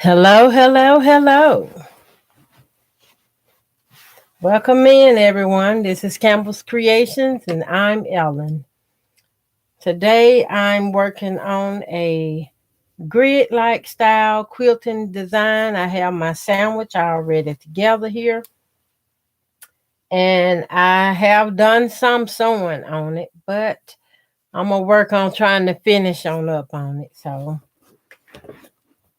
Hello, hello, hello. Welcome in, everyone. This is Campbell's Creations, and I'm Ellen. Today, I'm working on a grid-like style quilting design. I have my sandwich already together here, and I have done some sewing on it, but I'm going to work on trying to finish up on it. So,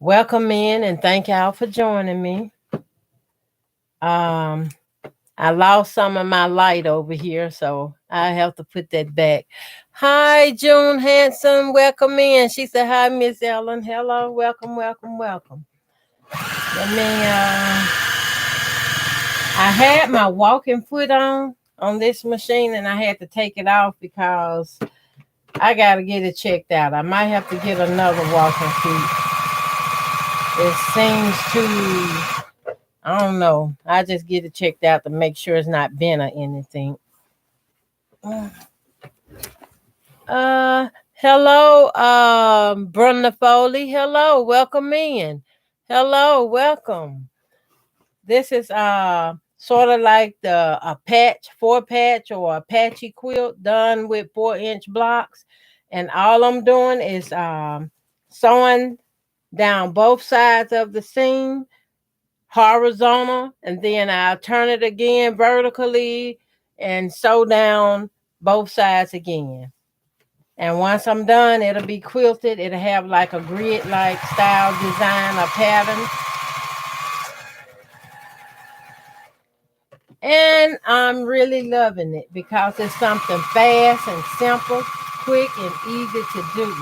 welcome in, and thank y'all for joining me. Um, I lost some of my light over here, so I have to put that back. Hi, June Hanson. Welcome in. She said, hi, Miss Ellen. Hello. Welcome, welcome, welcome. I had my walking foot on this machine, and I had to take it off because I got to get it checked out. I might have to get another walking foot. It seems to, I don't know. I just get it checked out to make sure it's not bent or anything. Hello, Brenda Foley. Hello, welcome in. Hello, welcome. This is sort of like a patch, 4-patch or a patchy quilt done with 4-inch blocks, and all I'm doing is sewing down both sides of the seam horizontal, and then I'll turn it again vertically and sew down both sides again. And once I'm done, it'll be quilted. It'll have like a grid-like style design or pattern. And I'm really loving it because it's something fast and simple, quick and easy to do.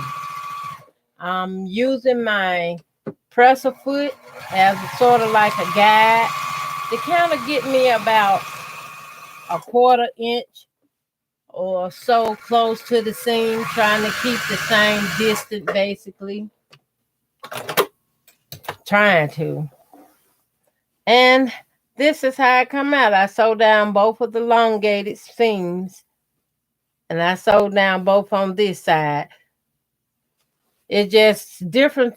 I'm using my presser foot as sort of like a guide to kind of get me about a 1/4 inch or so close to the seam, trying to keep the same distance basically. Trying to. And this is how it come out. I sew down both of the elongated seams, and I sew down both on this side. It just different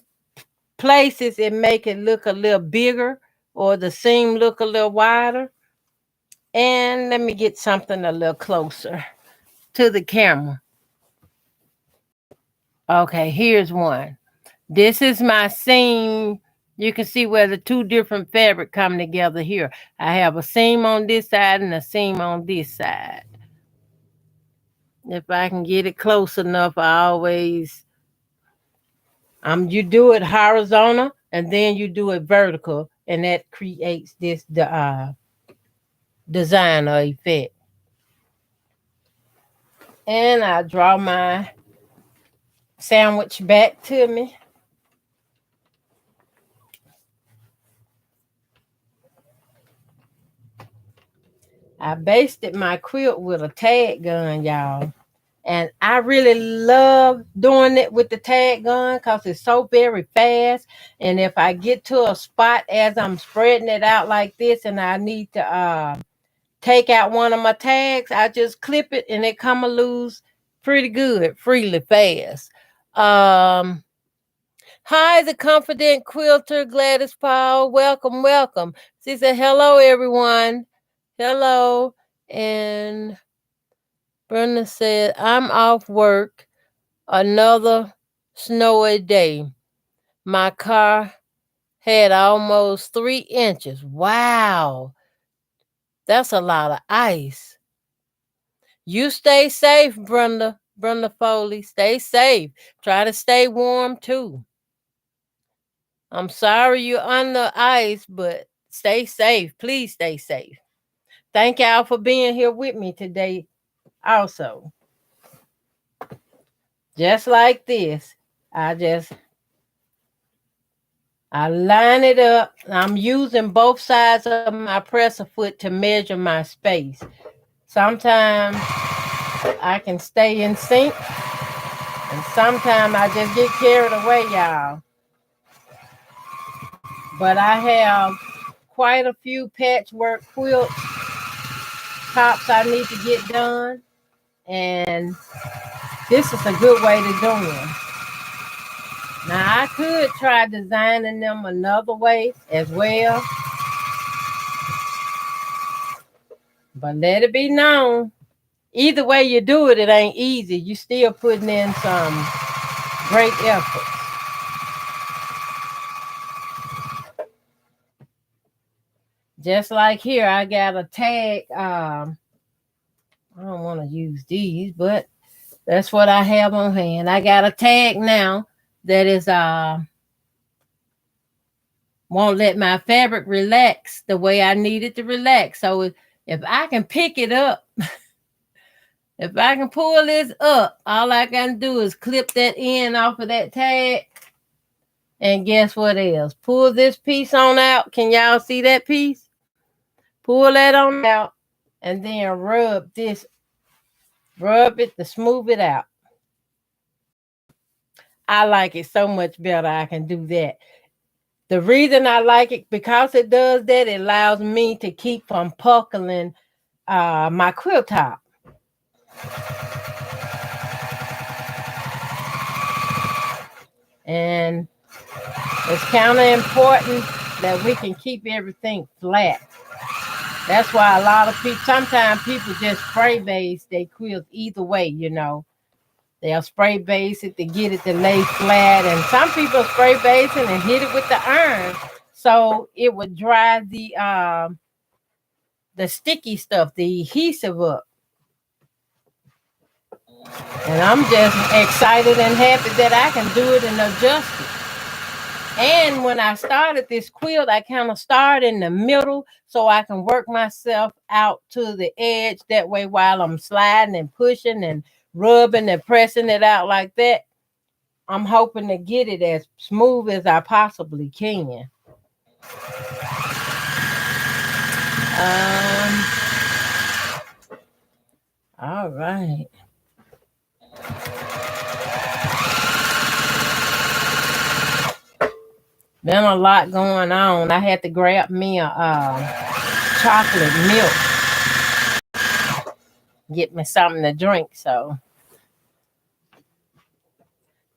places it make it look a little bigger or the seam look a little wider. And let me get something a little closer to the camera. Okay, here's one. This is my seam. You can see where the two different fabric come together here. I have a seam on this side and a seam on this side. If I can get it close enough, you do it horizontal and then you do it vertical, and that creates this design or effect. And I draw my sandwich back to me. I basted my quilt with a tag gun, y'all. And I really love doing it with the tag gun because it's so very fast. And if I get to a spot as I'm spreading it out like this and I need to take out one of my tags, I just clip it and it come loose pretty good, freely fast. Hi, the confident quilter, Gladys Paul. Welcome, welcome. She said, hello, everyone. Hello. And Brenda said, I'm off work. Another snowy day. My car had almost 3 inches. Wow. That's a lot of ice. You stay safe, Brenda. Brenda Foley. Stay safe. Try to stay warm too. I'm sorry you're under ice, but stay safe. Please stay safe. Thank y'all for being here with me today also. Just like this, I line it up. I'm using both sides of my presser foot to measure my space. Sometimes I can stay in sync, and sometimes I just get carried away, y'all. But I have quite a few patchwork quilt tops I need to get done, and this is a good way to do them. Now I could try designing them another way as well, but let it be known, either way you do it, it ain't easy. You still putting in some great effort. Just like here, I got a tag. I don't want to use these, but that's what I have on hand. I got a tag now that is won't let my fabric relax the way I need it to relax. So if I can pick it up, if I can pull this up, all I can do is clip that end off of that tag. And guess what else? Pull this piece on out. Can y'all see that piece? Pull that on out and then rub it to smooth it out. I like it so much better. I can do that. The reason I like it, because it does that, it allows me to keep from puckling my quilt top. And it's kind of important that we can keep everything flat. That's why a lot of people, sometimes people just spray base they quilt either way, you know. They'll spray base it to get it to lay flat. And some people spray base it and hit it with the iron. So it would dry the sticky stuff, the adhesive up. And I'm just excited and happy that I can do it and adjust it. And when I started this quilt, I kind of started in the middle so I can work myself out to the edge. That way, while I'm sliding and pushing and rubbing and pressing it out like that, I'm hoping to get it as smooth as I possibly can. All right. Been a lot going on. I had to grab me a chocolate milk. Get me something to drink, so.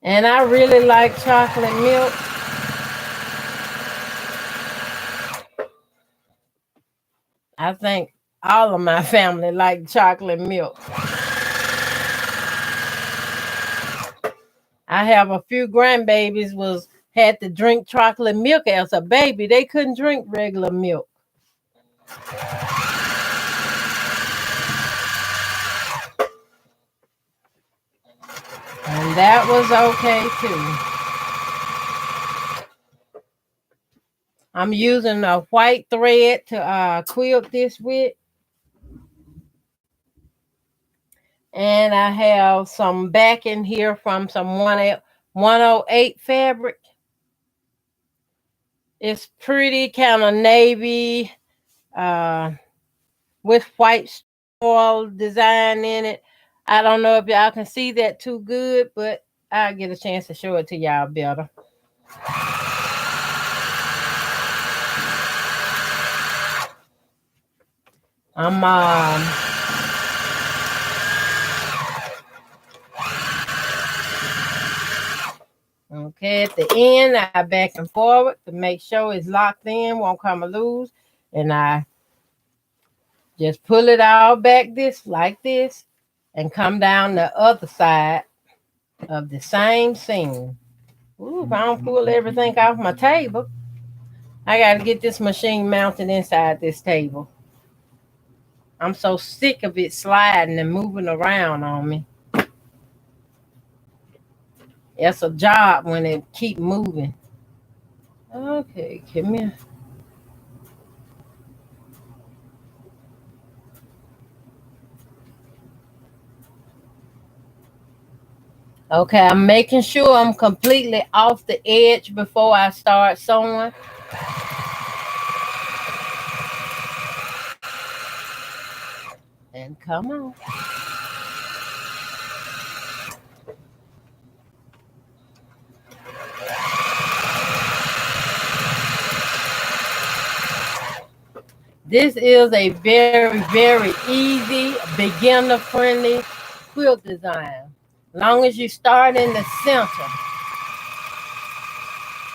And I really like chocolate milk. I think all of my family like chocolate milk. I have a few grandbabies had to drink chocolate milk as a baby. They couldn't drink regular milk. And that was okay too. I'm using a white thread to quilt this with. And I have some backing here from some 108 fabric. It's pretty kind of navy with white foil design in it. I don't know if y'all can see that too good, but I'll get a chance to show it to y'all better. Okay, at the end, I back and forward to make sure it's locked in, won't come loose. And I just pull it all back like this and come down the other side of the same seam. Ooh, if I don't pull everything off my table, I got to get this machine mounted inside this table. I'm so sick of it sliding and moving around on me. It's a job when it keep moving. Okay, come here. Okay, I'm making sure I'm completely off the edge before I start sewing. And come on. This is a very, very easy, beginner-friendly quilt design. Long as you start in the center.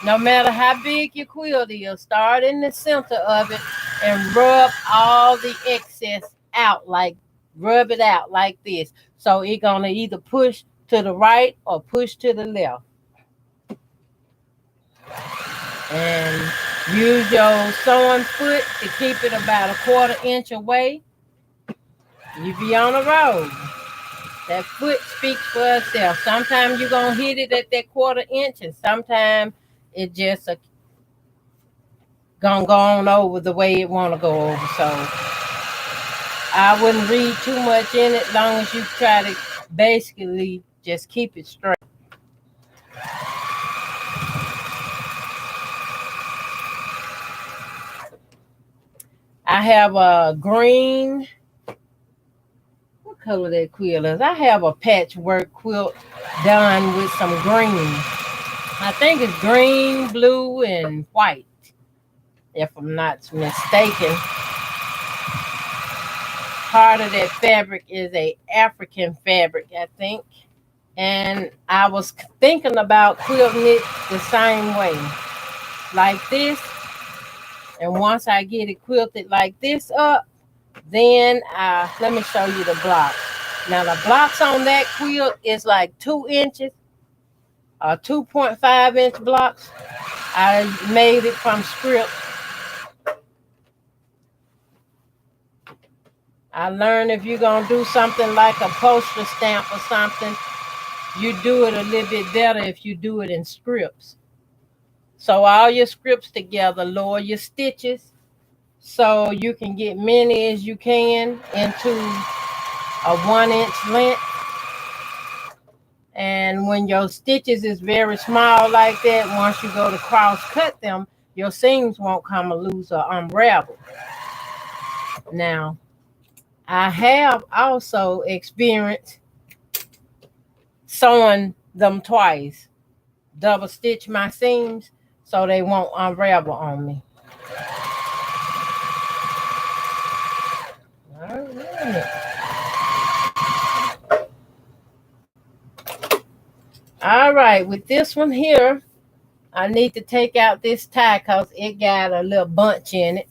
No matter how big your quilt is, start in the center of it and rub all the excess out, like rub it out like this. So it's gonna either push to the right or push to the left. And use your sewing foot to keep it about a quarter inch away. You be on the road. That foot speaks for itself. Sometimes you're gonna hit it at that quarter inch, and sometimes it just gonna go on over the way it wanna go over. So I wouldn't read too much in it, long as you try to basically just keep it straight. I have a green. What color that quilt is? I have a patchwork quilt done with some green. I think it's green, blue, and white, if I'm not mistaken. Part of that fabric is a African fabric, I think. And I was thinking about quilting it the same way, like this. And once I get it quilted like this up, then let me show you the blocks. Now the blocks on that quilt is like 2 inches or 2.5 inch blocks. I made it from script. I learned if you're gonna do something like a postage stamp or something, you do it a little bit better if you do it in scripts. So all your scripts together, lower your stitches so you can get many as you can into a 1 inch length. And when your stitches is very small like that, once you go to cross cut them, your seams won't come loose or unravel. Now, I have also experienced sewing them twice, double stitch my seams so they won't unravel on me. All right. All right, with this one here, I need to take out this tie because it got a little bunch in it.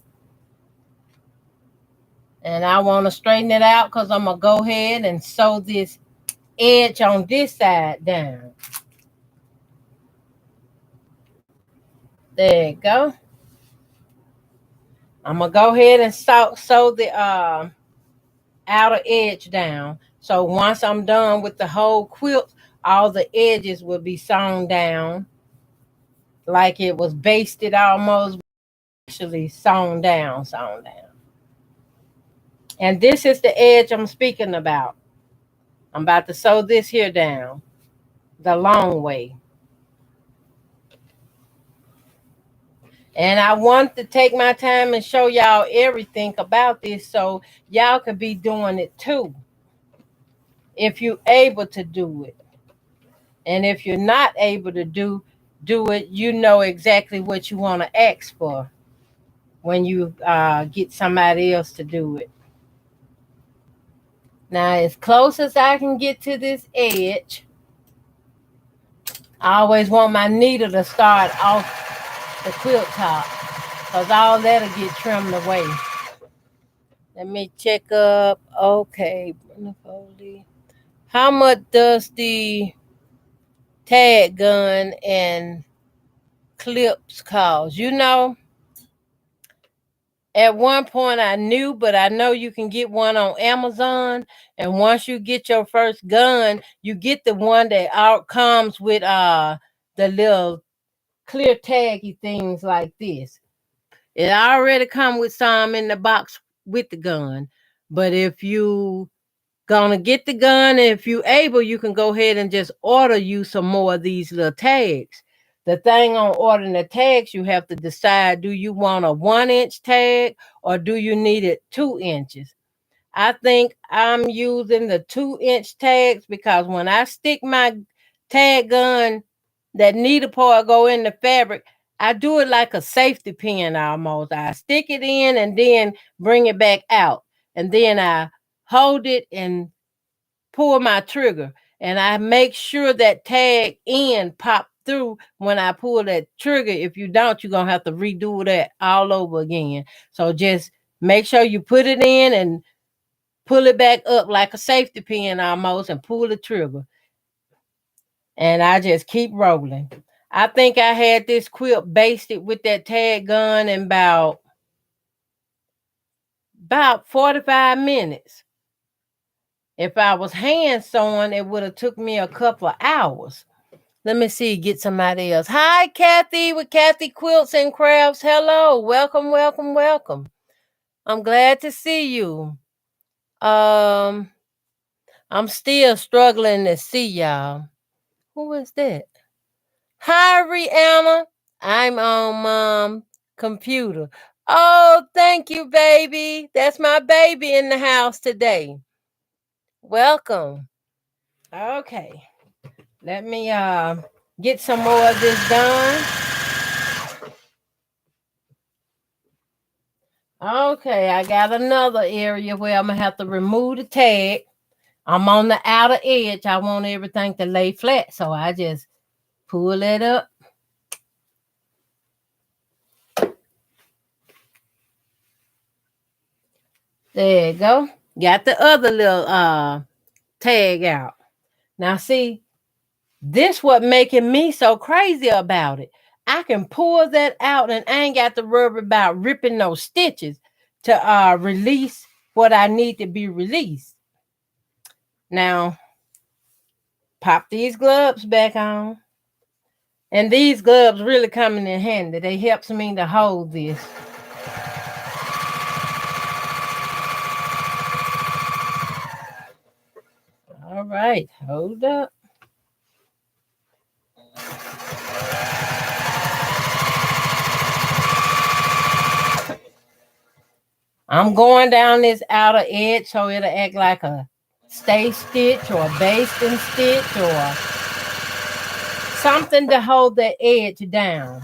And I want to straighten it out because I'm going to go ahead and sew this edge on this side down. There you go. I'm going to go ahead and sew the outer edge down. So once I'm done with the whole quilt, all the edges will be sewn down like it was basted almost, actually sewn down. And this is the edge I'm speaking about. I'm about to sew this here down the long way. And I want to take my time and show y'all everything about this so y'all could be doing it too, if you're able to do it. And if you're not able to do it, you know exactly what you want to ask for when you get somebody else to do it. Now, as close as I can get to this edge, I always want my needle to start off the quilt top because all that'll get trimmed away. Let me check up. Okay. How much does the tag gun and clips cost? You know, at one point I knew, but I know you can get one on Amazon. And once you get your first gun, you get the one that out comes with the little clear taggy things like this. It already come with some in the box with the gun. But if you gonna get the gun, and if you able, you can go ahead and just order you some more of these little tags. The thing on ordering the tags, you have to decide, do you want a 1 inch tag or do you need it 2 inches? I think I'm using the 2 inch tags because when I stick my tag gun, that needle part go in the fabric, I do it like a safety pin almost. I stick it in and then bring it back out. And then I hold it and pull my trigger. And I make sure that tag end pop through when I pull that trigger. If you don't, you're gonna have to redo that all over again. So just make sure you put it in and pull it back up like a safety pin almost and pull the trigger. And I just keep rolling. I think I had this quilt basted with that tag gun in about 45 minutes. If I was hand sewing, it would have took me a couple of hours. Let me see, get somebody else. Hi, Kathy with Kathy Quilts and Crafts. Hello, welcome, welcome, welcome. I'm glad to see you. I'm still struggling to see y'all. Who is that? Hi, Rihanna. I'm on computer. Oh, thank you, baby. That's my baby in the house today. Welcome. Okay. Let me get some more of this done. Okay, I got another area where I'm gonna have to remove the tag. I'm on the outer edge. I want everything to lay flat, so I just pull it up. There you go. Got the other little tag out. Now see, this what making me so crazy about it. I can pull that out and I ain't got to worry about ripping those stitches to release what I need to be released. Now, pop these gloves back on. And these gloves really coming in handy. They helps me to hold this. All right, hold up. I'm going down this outer edge so it'll act like a stay stitch or a basting stitch or something to hold the edge down.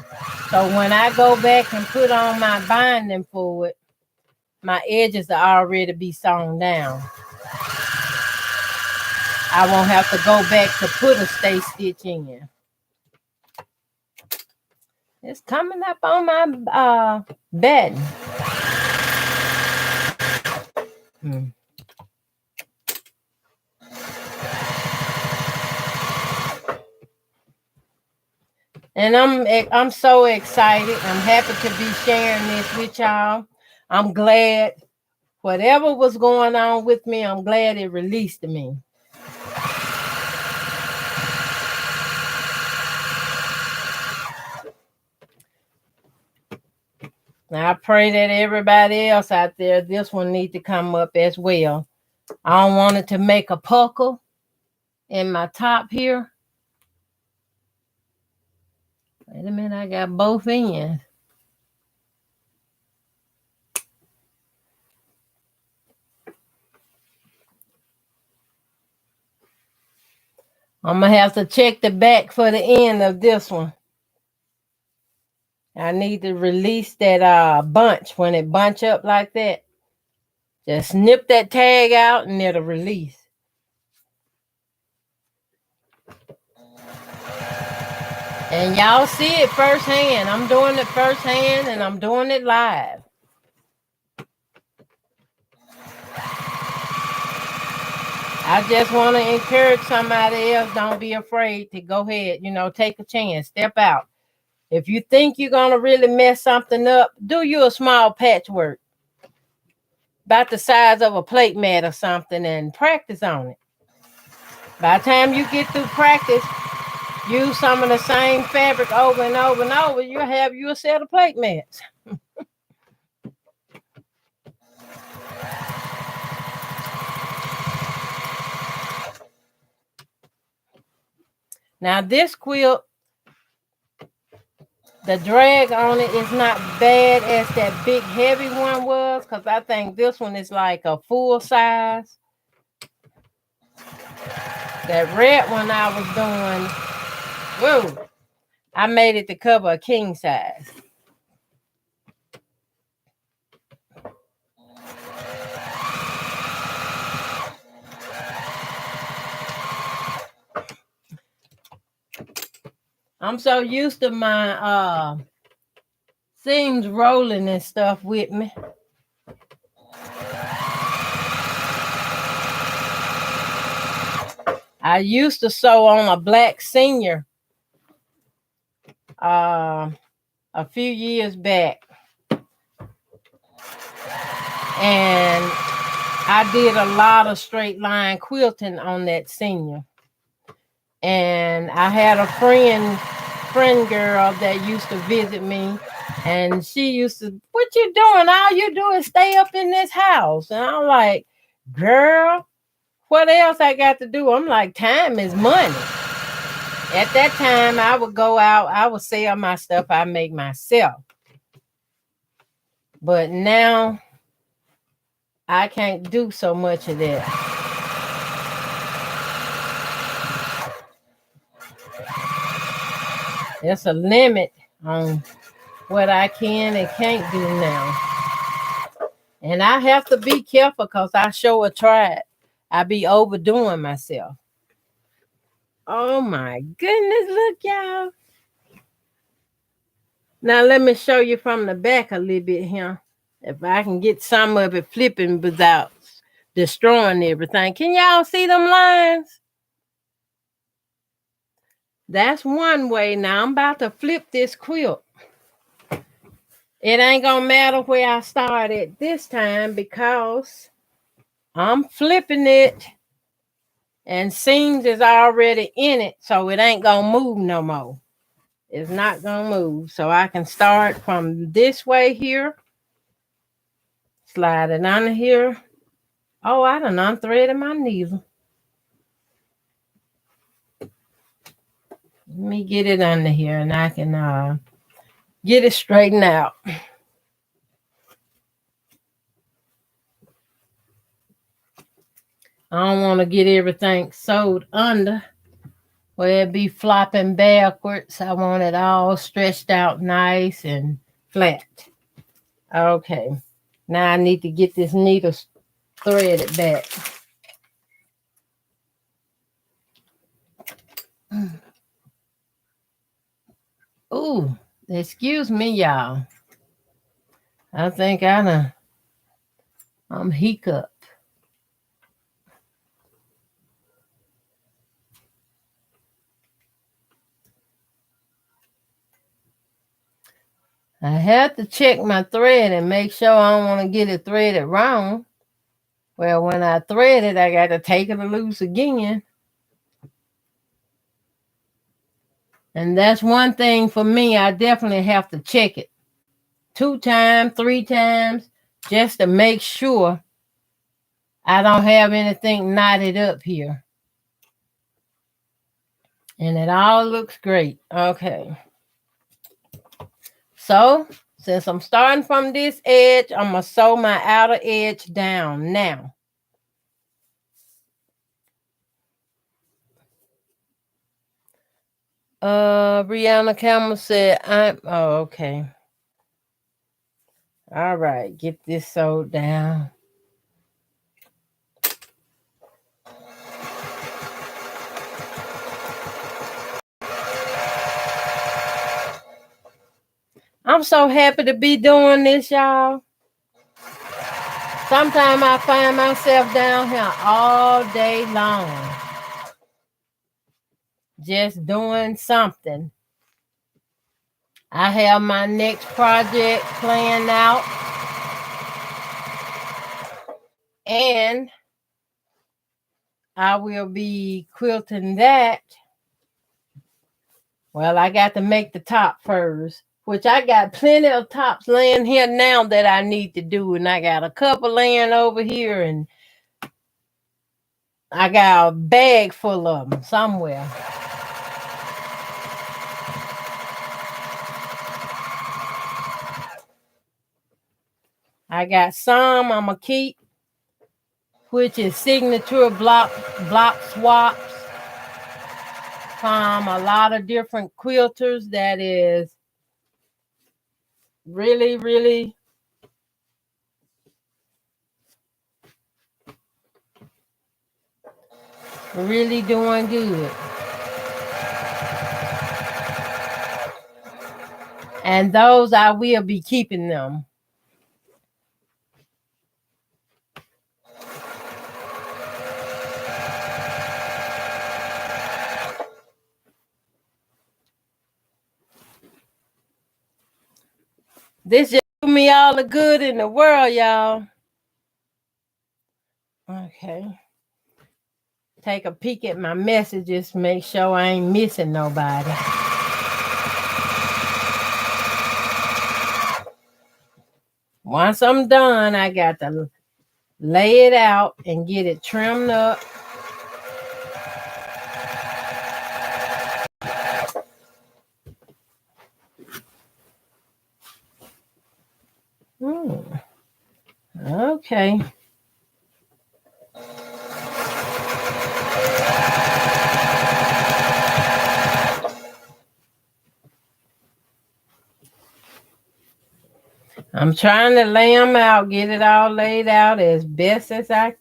So when I go back and put on my binding for it, my edges are already be sewn down. I won't have to go back to put a stay stitch in. It's coming up on my bed. And I'm so excited. I'm happy to be sharing this with y'all. I'm glad whatever was going on with me, I'm glad it released me. Now I pray that everybody else out there, this one need to come up as well. I don't want it to make a puckle in my top here. Wait a minute, I got both ends. I'm going to have to check the back for the end of this one. I need to release that bunch. When it bunch up like that, just snip that tag out and it'll release. And y'all see it firsthand. I'm doing it firsthand and I'm doing it live. I just want to encourage somebody else. Don't be afraid to go ahead. Take a chance. Step out. If you think you're going to really mess something up, do you a small patchwork about the size of a plate mat or something and practice on it. By the time you get through practice, use some of the same fabric over and over and over, you'll have you a set of plate mats. Now this quilt, the drag on it is not bad as that big heavy one was, because I think this one is like a full size. That red one I was doing, whoa, I made it to cover a king size. I'm so used to my seams rolling and stuff with me. I used to sew on a black senior a few years back. And I did a lot of straight line quilting on that senior. And I had a friend girl that used to visit me, and she used to, what you doing? All you do is stay up in this house. And I'm like, girl, what else I got to do? I'm like, time is money. At that time, I would go out, I would sell my stuff I make myself. But now I can't do so much of that. There's a limit on what I can and can't do now. And I have to be careful because I sure tried. I be overdoing myself. Oh my goodness, look, y'all. Now let me show you from the back a little bit here. If I can get some of it flipping without destroying everything. Can y'all see them lines? That's one way. Now I'm about to flip this quilt. It ain't gonna matter where I started this time because I'm flipping it and seams is already in it, so it ain't gonna move no more. It's not gonna move. So I can start from this way here, slide it under here. Oh, I done unthreaded my needle. Let me get it under here and I can get it straightened out. I don't want to get everything sewed under where it be flopping backwards. I want it all stretched out nice and flat. Okay. Now I need to get this needle threaded back. Ooh, excuse me, y'all. I think I'm hiccup. I have to check my thread and make sure I don't want to get it threaded wrong. Well, when I thread it, I got to take it loose again. And that's one thing for me. I definitely have to check it 2 times, 3 times, just to make sure I don't have anything knotted up here. And it all looks great. Okay. So, since I'm starting from this edge, I'm going to sew my outer edge down now. Brianna Campbell said, okay. All right, get this sewed down. I'm so happy to be doing this, y'all. Sometimes I find myself down here all day long, just doing something. I have my next project planned out, and I will be quilting that. Well, I got to make the top first, which I got plenty of tops laying here now that I need to do. And I got a couple laying over here, and I got a bag full of them somewhere. I got some I'm going to keep, which is signature block swaps from a lot of different quilters that is really, really doing good. And those I will be keeping them. This just do me all the good in the world, y'all. Okay. Take a peek at my messages, make sure I ain't missing nobody. Once I'm done, I got to lay it out and get it trimmed up. Okay. I'm trying to lay them out, get it all laid out as best as I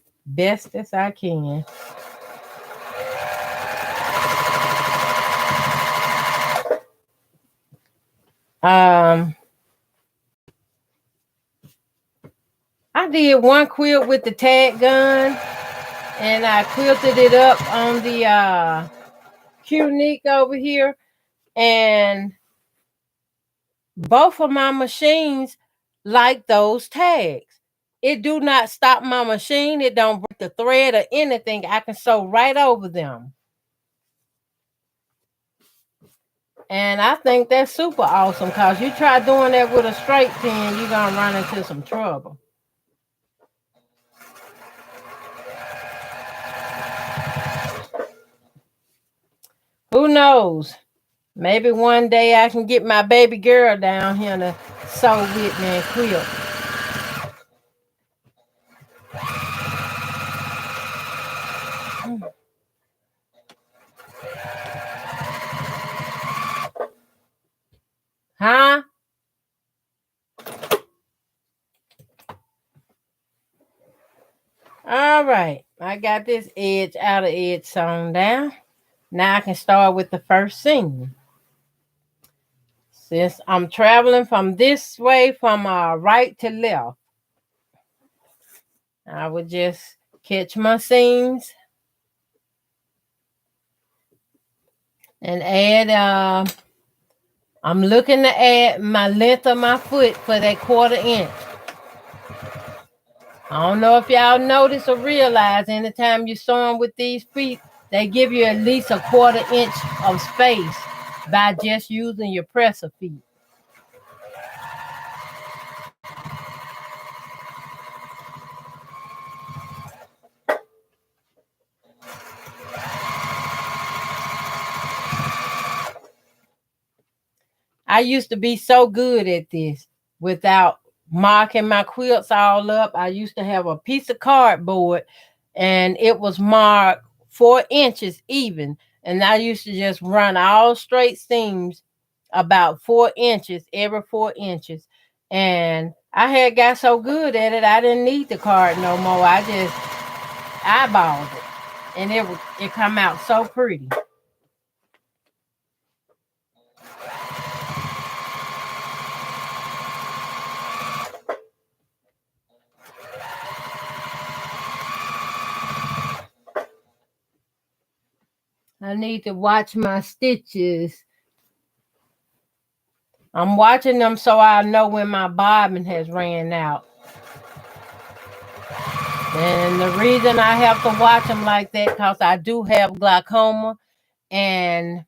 can. I did one quilt with the tag gun, and I quilted it up on the Qulting over here, and both of my machines like those tags. It do not stop my machine. It don't break the thread or anything. I can sew right over them. And I think that's super awesome, because you try doing that with a straight pin, you're going to run into some trouble. Who knows? Maybe one day I can get my baby girl down here to sew with me and quilt. Huh? All right. I got this edge, outer edge sewn down. Now I can start with the first seam. Since I'm traveling from this way, from right to left, I would just catch my seams and add, I'm looking to add my length of my foot for that 1/4 inch. I don't know if y'all notice or realize, anytime you're sewing with these feet, they give you at least a 1/4 inch of space by just using your presser feet. I used to be so good at this without marking my quilts all up. I used to have a piece of cardboard, and it was marked 4 inches even. And I used to just run all straight seams about 4 inches, every 4 inches. And I had got so good at it, I didn't need the card no more. I just eyeballed it, and it come out so pretty. I need to watch my stitches. I'm watching them so I know when my bobbin has ran out. And the reason I have to watch them like that, because I do have glaucoma, and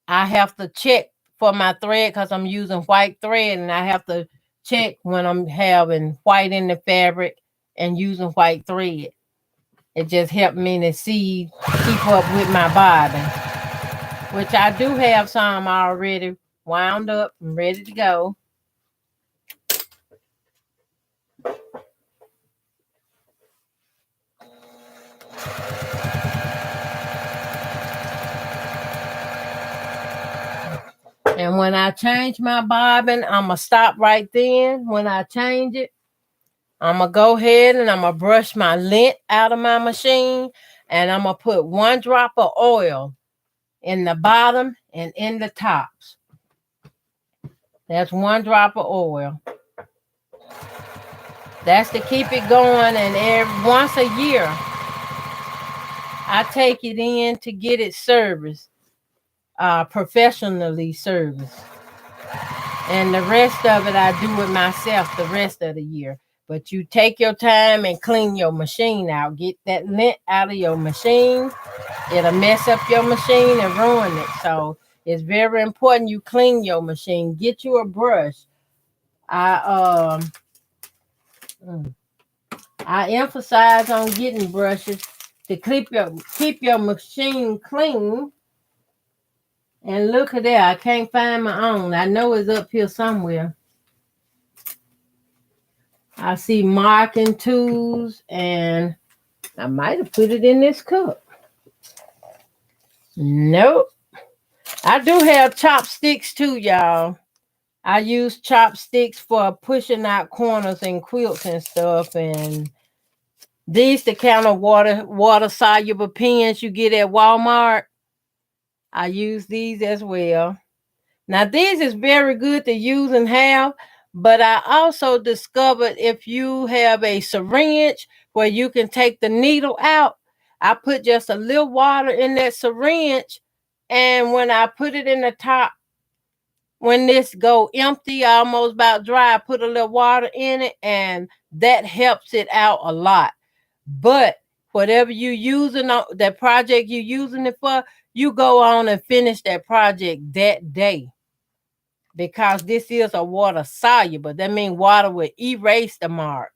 I have to check for my thread because I'm using white thread, and I have to check when I'm having white in the fabric and using white thread. It just helped me to keep up with my bobbin, which I do have some already wound up and ready to go. And when I change my bobbin, I'm going to stop right then. When I change it, I'm going to go ahead and I'm going to brush my lint out of my machine, and I'm going to put 1 drop of oil in the bottom and in the tops. That's 1 drop of oil. That's to keep it going, and once a year, I take it in to get it serviced, professionally serviced. And the rest of it, I do it myself the rest of the year. But you take your time and clean your machine out. Get that lint out of your machine. It'll mess up your machine and ruin it. So it's very important you clean your machine. Get you a brush. I emphasize on getting brushes to keep your machine clean. And look at that. I can't find my own. I know it's up here somewhere. I see marking tools, and I might have put it in this cup. Nope. I do have chopsticks too, y'all. I use chopsticks for pushing out corners and quilts and stuff. And these the kind of water soluble pens you get at Walmart. I use these as well. Now, these is very good to use and have, but I also discovered if you have a syringe where you can take the needle out, I put just a little water in that syringe, and when I put it in the top, when this go empty, almost about dry, I put a little water in it, and that helps it out a lot. But whatever you using that project you using it for, you go on and finish that project that day. Because this is a water soluble. That means water will erase the mark.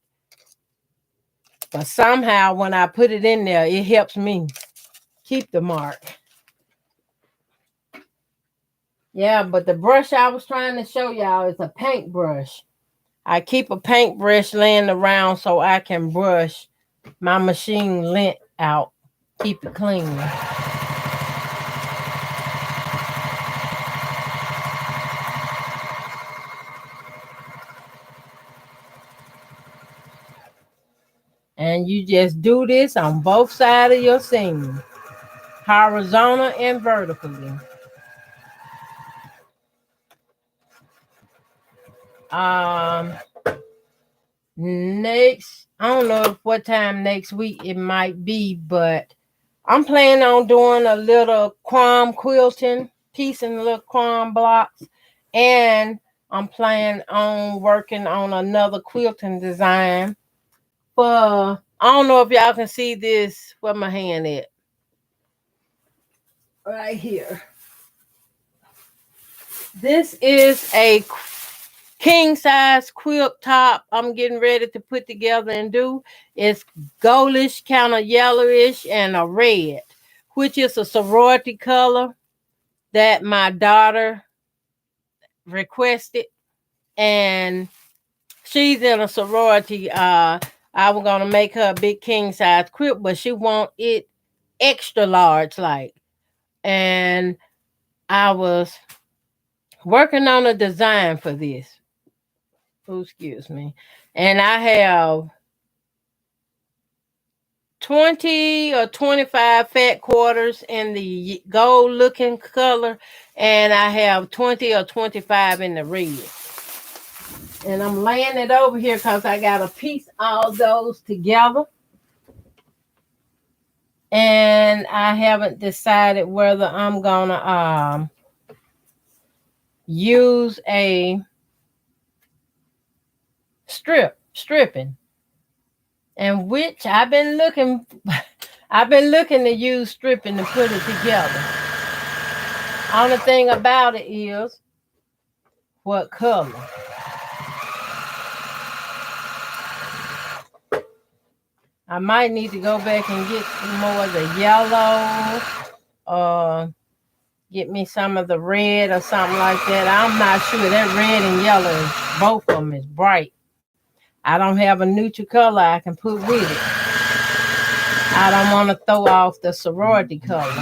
But somehow when I put it in there, it helps me keep the mark. Yeah, but the brush I was trying to show y'all is a paintbrush. I keep a paintbrush laying around so I can brush my machine lint out. Keep it clean. And you just do this on both sides of your seam, horizontal and vertically. Next, I don't know what time next week it might be, but I'm planning on doing a little crumb quilting, piecing little crumb blocks, and I'm planning on working on another quilting design. For I don't know if y'all can see this. Where my hand at? Right here. This is a king size quilt top I'm getting ready to put together and do. It's goldish, kind of yellowish, and a red, which is a sorority color that my daughter requested. And she's in a sorority. I was gonna make her a big king size quilt, but she want it extra large, like. And I was working on a design for this. Oh, excuse me. And I have 20 or 25 fat quarters in the gold looking color, and I have 20 or 25 in the red. And I'm laying it over here because I got to piece all those together. And I haven't decided whether I'm gonna use a stripping, and which I've been looking to use stripping to put it together. Only thing about it is what color. I might need to go back and get some more of the yellow, or get me some of the red or something like that. I'm not sure. That red and yellow, both of them is bright. I don't have a neutral color I can put with it. I don't want to throw off the sorority color.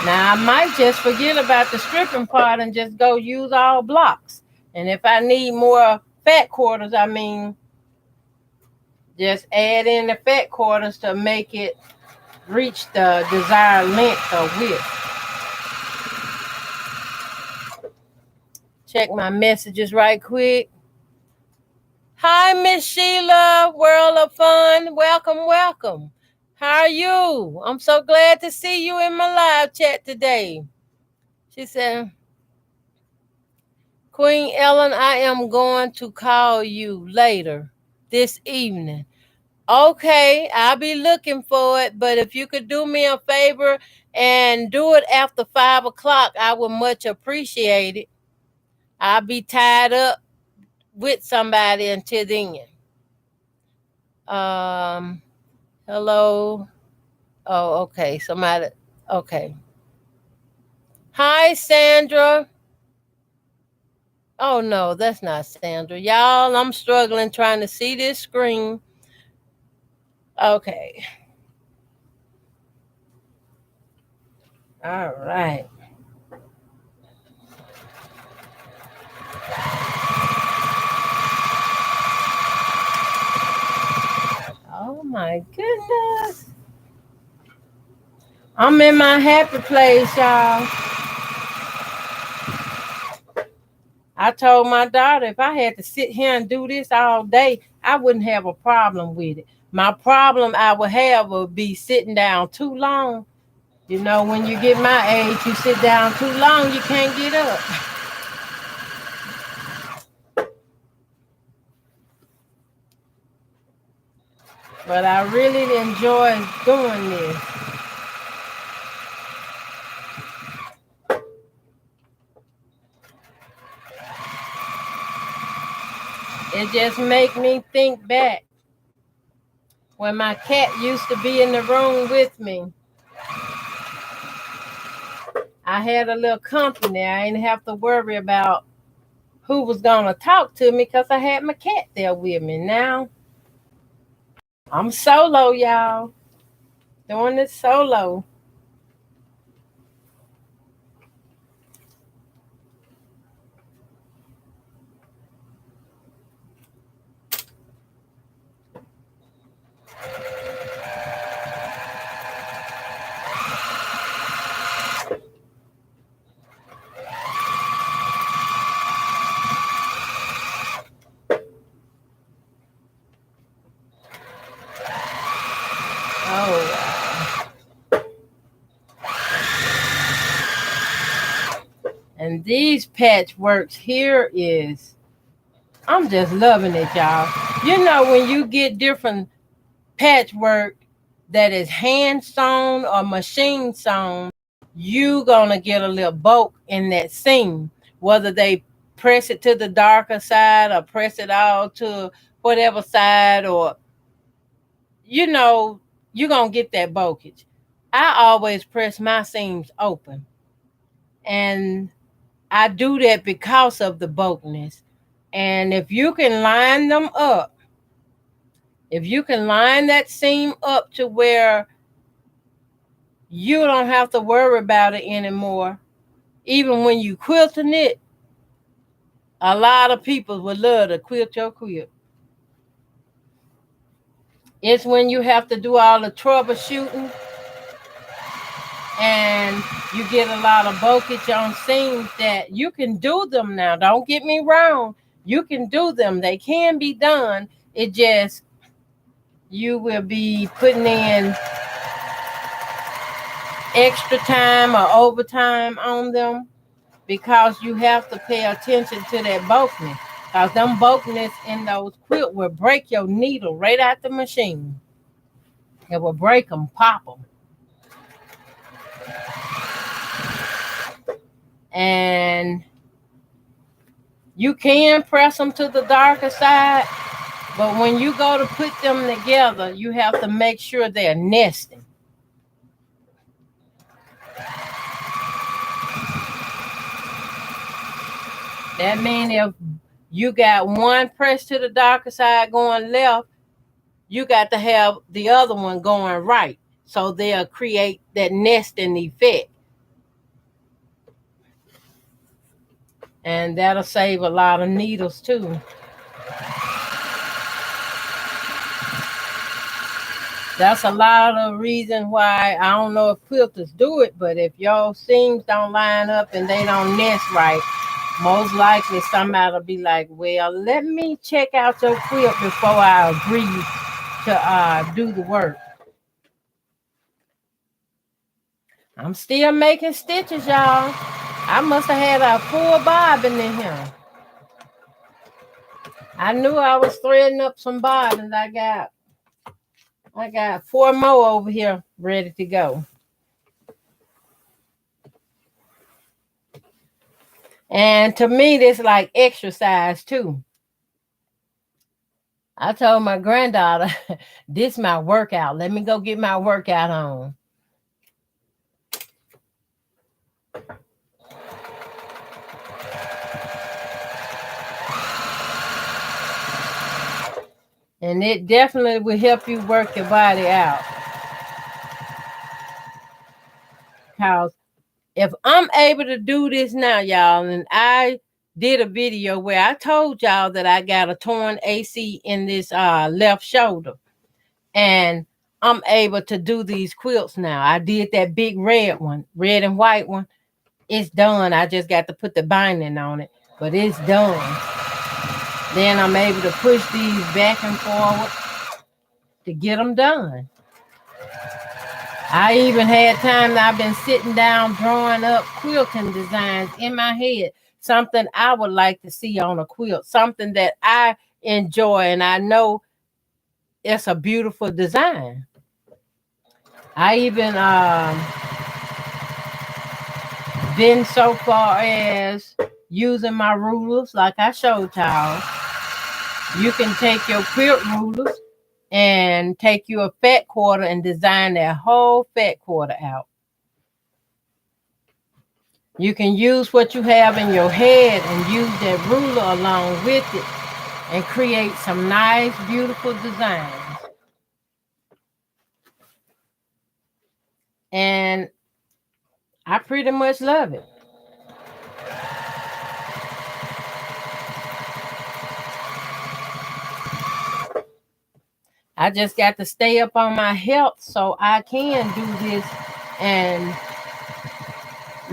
Now, I might just forget about the stripping part and just go use all blocks. And if I need more fat quarters, just add in the fat quarters to make it reach the desired length or width. Check my messages right quick. Hi, Miss Sheila, World of Fun. Welcome, welcome. How are you? I'm so glad to see you in my live chat today. She said, Queen Ellen, I am going to call you later this evening. Okay, I'll be looking for it, but if you could do me a favor and do it after 5 o'clock, I would much appreciate it. I'll be tied up with somebody until then. Hello. Oh, okay. Somebody. Okay. Hi, Sandra. Oh, no, that's not Sandra. Y'all, I'm struggling trying to see this screen. Okay. All right. Oh, my goodness. I'm in my happy place, y'all. I told my daughter if I had to sit here and do this all day, I wouldn't have a problem with it. My problem I would have would be sitting down too long. You know, when you get my age, you sit down too long, you can't get up. But I really enjoy doing this. It just make me think back when my cat used to be in the room with me. I had a little company. I didn't have to worry about who was going to talk to me because I had my cat there with me. Now, I'm solo, y'all. Doing this solo. Oh, and these patchworks here is, I'm just loving it, y'all. You know, when you get different patchwork that is hand sewn or machine sewn, you gonna get a little bulk in that seam. Whether they press it to the darker side or press it all to whatever side, or you know, you're gonna get that bulkage. I always press my seams open. And I do that because of the bulkiness. And if you can line them up, if you can line that seam up to where you don't have to worry about it anymore, even when you quilting it, a lot of people would love to quilt your quilt. It's when you have to do all the troubleshooting and you get a lot of bulkage on seams that you can do them now. Don't get me wrong. You can do them. They can be done. It just, you will be putting in extra time or overtime on them because you have to pay attention to that bulkiness. Because them bulkiness in those quilt will break your needle right out the machine. It will break them, pop them. And you can press them to the darker side, but when you go to put them together, you have to make sure they're nesting. That means if you got one pressed to the darker side going left, you got to have the other one going right. So they'll create that nesting effect. And that'll save a lot of needles too. That's a lot of reason why I don't know if quilters do it, but if your seams don't line up and they don't nest right, most likely somebody will be like, well, let me check out your quilt before I agree to do the work. I'm still making stitches, y'all. I must have had a full bobbin in here. I knew I was threading up some bobbins. I got 4 more over here ready to go. And to me, this like exercise too. I told my granddaughter, this my workout. Let me go get my workout on. And it definitely will help you work your body out. Because if I'm able to do this now, y'all, and I did a video where I told y'all that I got a torn AC in this left shoulder. And I'm able to do these quilts now. I did that big red one, red and white one. It's done. I just got to put the binding on it, but it's done. Then I'm able to push these back and forward to get them done. I even had time that I've been sitting down drawing up quilting designs in my head. Something I would like to see on a quilt. Something that I enjoy and I know it's a beautiful design. I even been so far as using my rulers like I showed y'all. You can take your quilt rulers and take you a fat quarter and design that whole fat quarter out. You can use what you have in your head and use that ruler along with it and create some nice, beautiful designs. And I pretty much love it. I just got to stay up on my health so I can do this and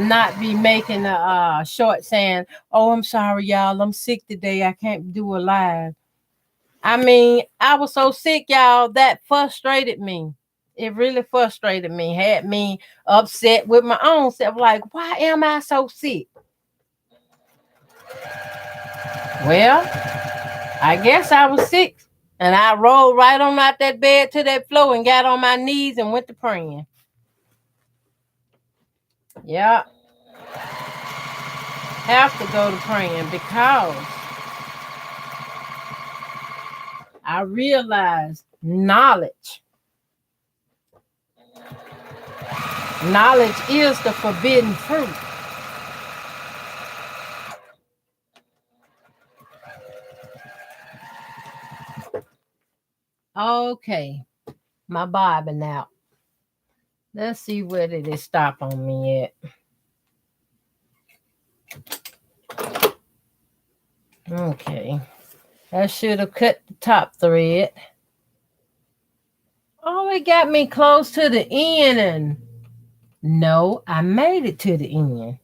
not be making a short saying, oh, I'm sorry, y'all. I'm sick today. I can't do a live. I mean, I was so sick, y'all, that frustrated me. It really frustrated me, had me upset with my own self. Like, why am I so sick? Well, I guess I was sick. And I rolled right on out that bed to that floor and got on my knees and went to praying. Yeah. Have to go to praying because I realized knowledge. Knowledge is the forbidden fruit. Okay, my bobbin out. Let's see where did it stop on me at. Okay, that should have cut the top thread. Oh, it got me close to the end, and no, I made it to the end.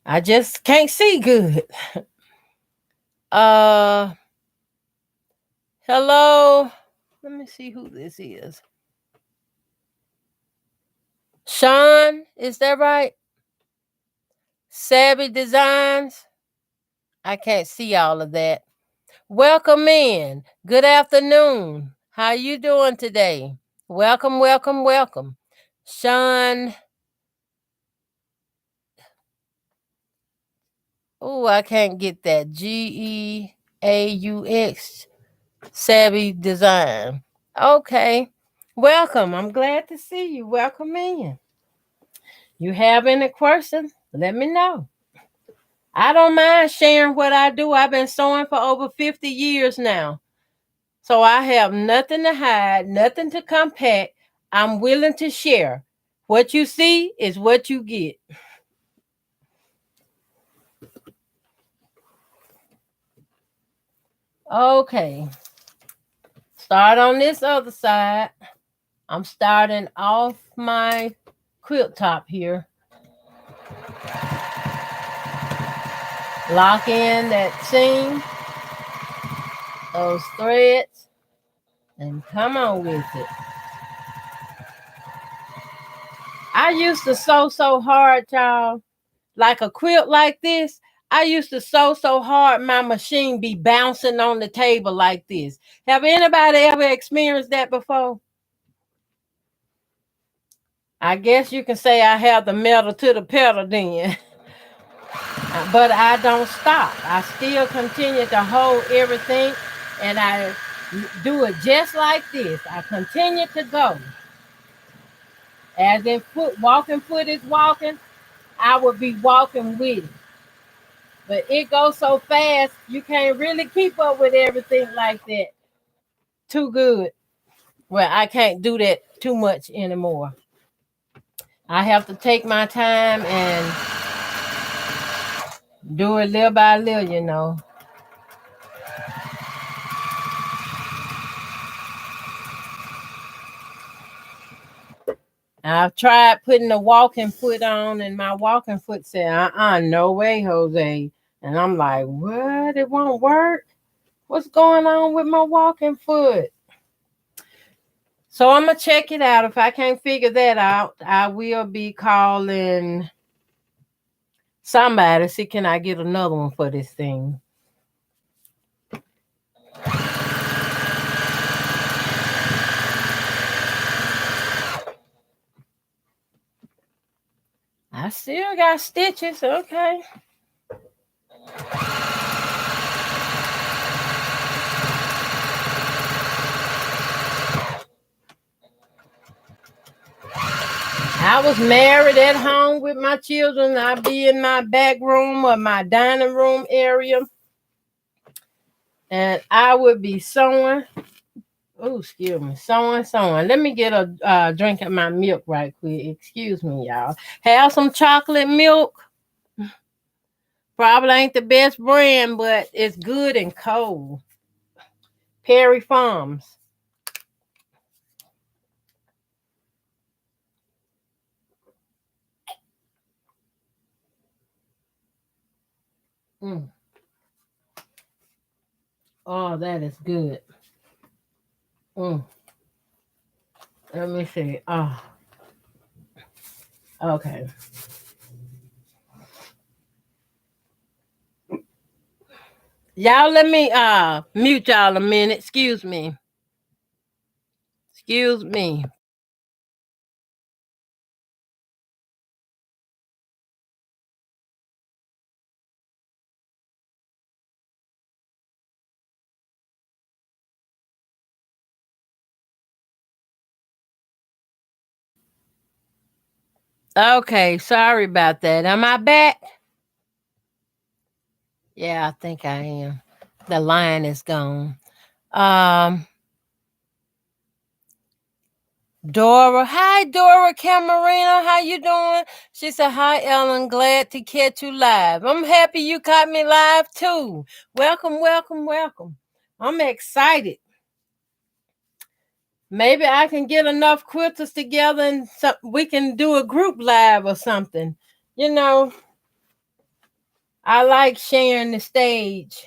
I just can't see good. Hello. Let me see who this is. Sean, is that right? Savvy Designs. I can't see all of that. Welcome in. Good afternoon. How you doing today? Welcome, welcome, welcome. Sean. Oh, I can't get that. Geaux. Savvy Design. Okay. Welcome. I'm glad to see you. Welcome in. You have any questions? Let me know. I don't mind sharing what I do. I've been sewing for over 50 years now. So I have nothing to hide, nothing to compact. I'm willing to share. What you see is what you get. Okay. start on this other side. I'm starting off my quilt top here. Lock in that seam, those threads, and come on with it. I used to sew so hard, y'all. Like a quilt like this, I used to sew so hard my machine be bouncing on the table like this. Have anybody ever experienced that before? I guess you can say I have the metal to the pedal then. But I don't stop. I still continue to hold everything, and I do it just like this. I continue to go. As in walking foot is walking, I would be walking with it. But it goes so fast, you can't really keep up with everything like that. Too good. Well, I can't do that too much anymore. I have to take my time and do it little by little, you know. I've tried putting the walking foot on, and my walking foot said, no way, Jose. And I'm like, what? It won't work? What's going on with my walking foot? So I'm going to check it out. If I can't figure that out, I will be calling somebody. See, can I get another one for this thing? I still got stitches. Okay. I was married at home with my children. I'd be in my back room or my dining room area, and I would be sewing. Oh, excuse me. Sewing. Let me get a drink of my milk right quick. Excuse me, y'all. Have some chocolate milk. Probably ain't the best brand, but it's good and cold. Perry Farms. Oh, that is good. Let me see. Oh, okay. Y'all, let me mute y'all a minute. Excuse me. Excuse me. Okay, sorry about that. Am I back? Yeah, I think I am. The line is gone. Dora. Hi, Dora Camarina. How you doing? She said, hi, Ellen. Glad to catch you live. I'm happy you caught me live, too. Welcome, welcome, welcome. I'm excited. Maybe I can get enough quilters together and we can do a group live or something. You know, I like sharing the stage.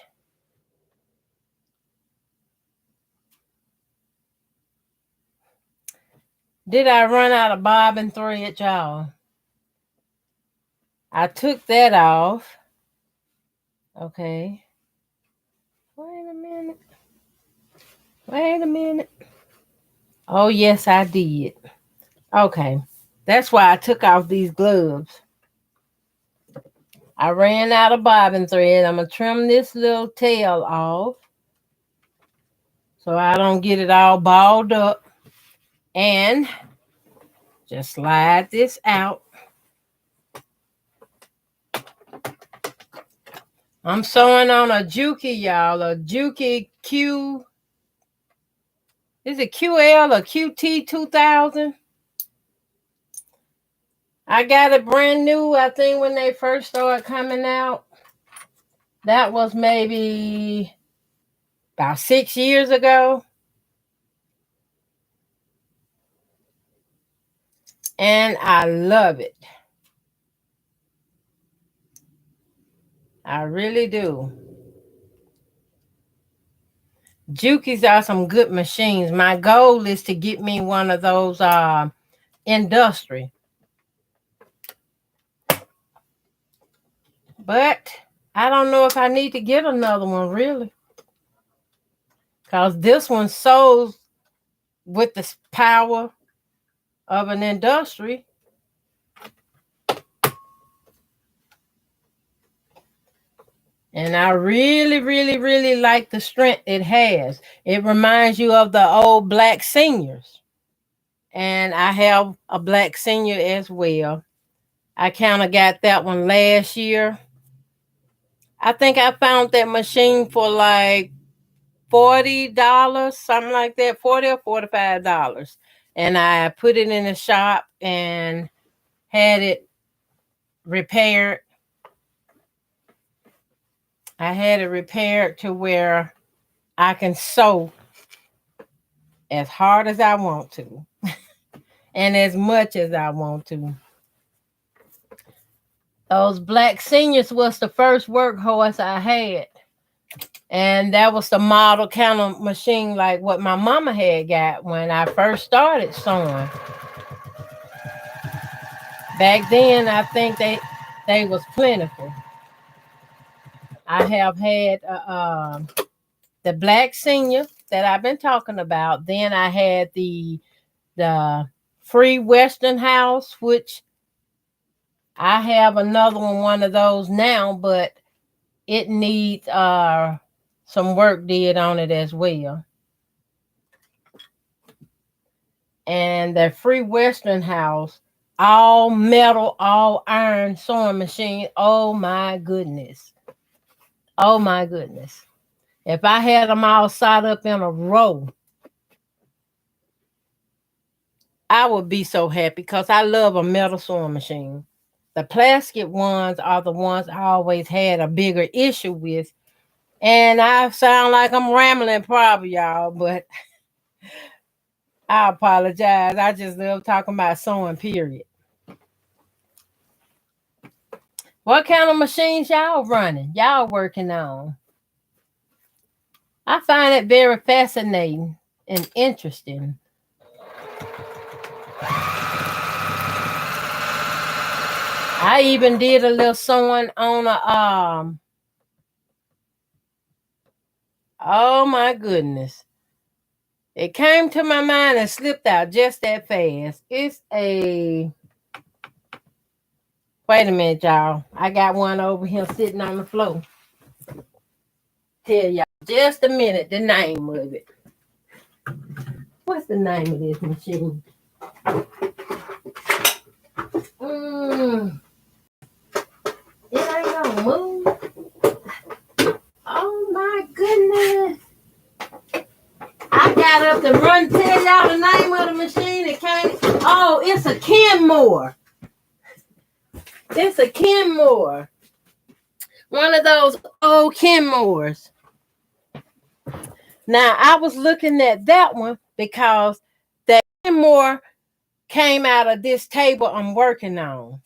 Did I run out of bobbin thread, y'all? I took that off. Okay. Wait a minute. Wait a minute. Oh, yes, I did. Okay. That's why I took off these gloves. I ran out of bobbin thread. I'm going to trim this little tail off so I don't get it all balled up. And just slide this out. I'm sewing on a Juki, y'all. A Juki Q. Is it QL or QT 2000? I got it brand new, I think, when they first started coming out. That was maybe about 6 years ago. And I love it. I really do. Jukies are some good machines. My goal is to get me one of those industry. But I don't know if I need to get another one really. Because this one sews with the power of an industry. And I really, really, really like the strength it has. It reminds you of the old black seniors. And I have a black senior as well. I kind of got that one last year. I think I found that machine for like $40, something like that, $40 or $45. And I put it in the shop and had it repaired. I had it repaired to where I can sew as hard as I want to and as much as I want to. Those black seniors was the first workhorse I had. And that was the model kind of machine like what my mama had got when I first started sewing. Back then, I think they was plentiful. I have had the black senior that I've been talking about. Then I had the free Western house, which I have another one of those now, but it needs some work did on it as well. And the free Western house, all metal, all iron sewing machine. Oh my goodness. Oh my goodness. If I had them all side up in a row, I would be so happy because I love a metal sewing machine. The plastic ones are the ones I always had a bigger issue with. And I sound like I'm rambling probably, y'all, but I apologize. I just love talking about sewing, period. What kind of machines y'all running? Y'all working on? I find it very fascinating and interesting. I even did a little sewing on a oh my goodness. It came to my mind and slipped out just that fast. It's a wait a minute, y'all. I got one over here sitting on the floor. Tell y'all just a minute the name of it. What's the name of this machine? It ain't gonna move. Oh my goodness. I got up to run tell y'all the name of the machine. It came. Oh, it's a Kenmore. It's a Kenmore. One of those old Kenmores. Now, I was looking at that one because that Kenmore came out of this table I'm working on.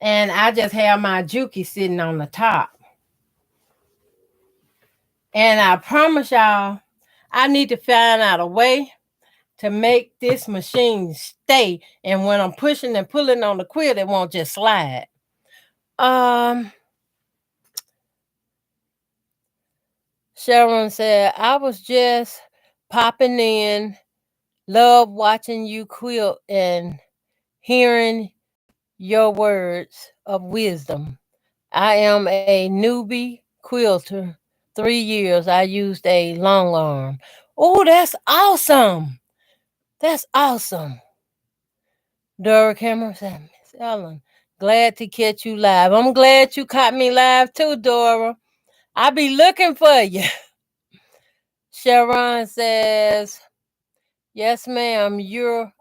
And I just have my Juki sitting on the top. And I promise y'all, I need to find out a way to make this machine stay. And when I'm pushing and pulling on the quilt, it won't just slide. Sharon said, I was just popping in, love watching you quilt and hearing your words of wisdom. I am a newbie quilter. 3 years I used a long arm. Oh, that's awesome. That's awesome. Dora Cameron said, Miss Ellen, glad to catch you live. I'm glad you caught me live too, Dora. I'll be looking for you. Sharon says, yes, ma'am, you're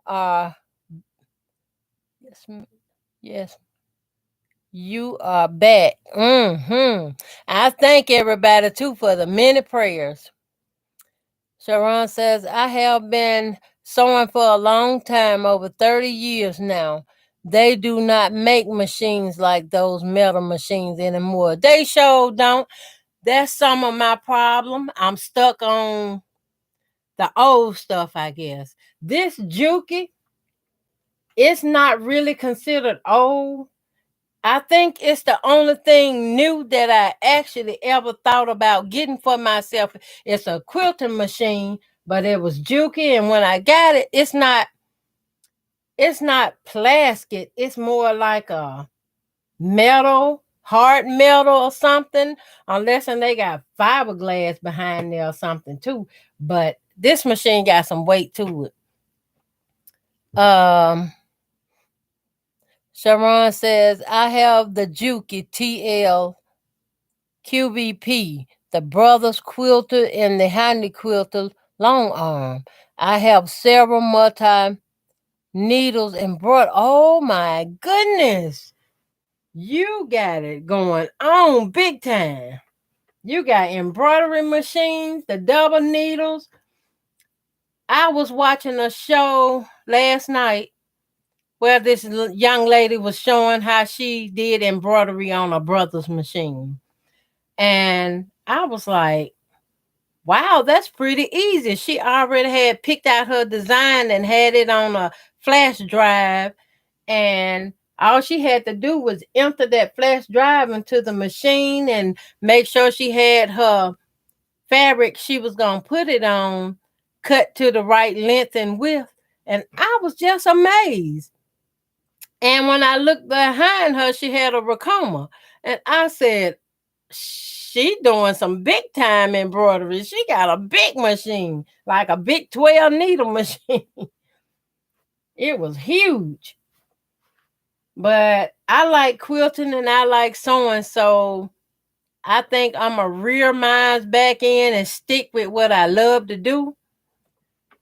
yes, you are back. I thank everybody too for the many prayers. Sharon says, I have been sewing for a long time, over 30 years now. They do not make machines like those metal machines anymore. They sure don't. That's some of my problem. I'm stuck on the old stuff, I guess. This Juki, it's not really considered old. I think it's the only thing new that I actually ever thought about getting for myself. It's a quilting machine, but it was Juki, and when I got it, it's not plastic. It's more like a metal, hard metal or something, unless and they got fiberglass behind there or something too. But this machine got some weight to it. Sharon says, I have the Juki TL QVP, the Brothers Quilter and the Handy Quilter long arm. I have several multi needles embroidered. Oh my goodness. You got it going on big time. You got embroidery machines, the double needles. I was watching a show last night where this young lady was showing how she did embroidery on a brother's machine. And I was like, wow, that's pretty easy. She already had picked out her design and had it on a flash drive. And all she had to do was enter that flash drive into the machine and make sure she had her fabric she was going to put it on cut to the right length and width. And I was just amazed. And when I looked behind her, she had a racoma. And I said, she doing some big time embroidery. She got a big machine, like a big 12 needle machine. It was huge. But I like quilting and I like sewing, so I think I'm a rear minds back in and stick with what I love to do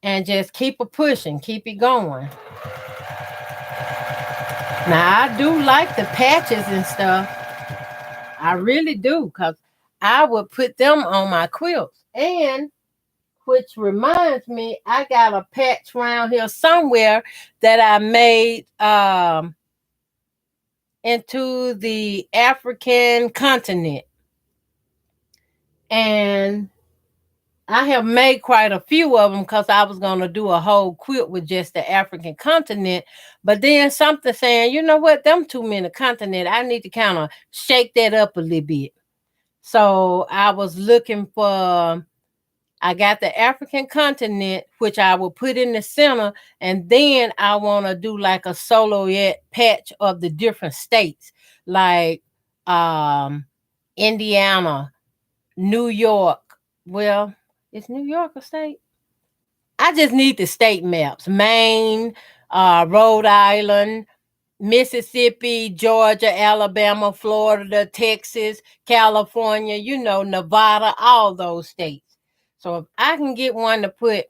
and just keep it pushing, keep it going. Now I do like the patches and stuff. I really do, because I would put them on my quilts. And which reminds me, I got a patch around here somewhere that I made into the African continent. And I have made quite a few of them because I was going to do a whole quilt with just the African continent. But then something saying, you know what, them too many continent. I need to kind of shake that up a little bit. So I was looking for, I got the African continent, which I will put in the center. And then I want to do like a silhouette patch of the different states, like Indiana, New York. Well, is New York a state? I just need the state maps. Maine, Rhode Island, Mississippi, Georgia, Alabama, Florida, Texas, California, Nevada, all those states. So if I can get one to put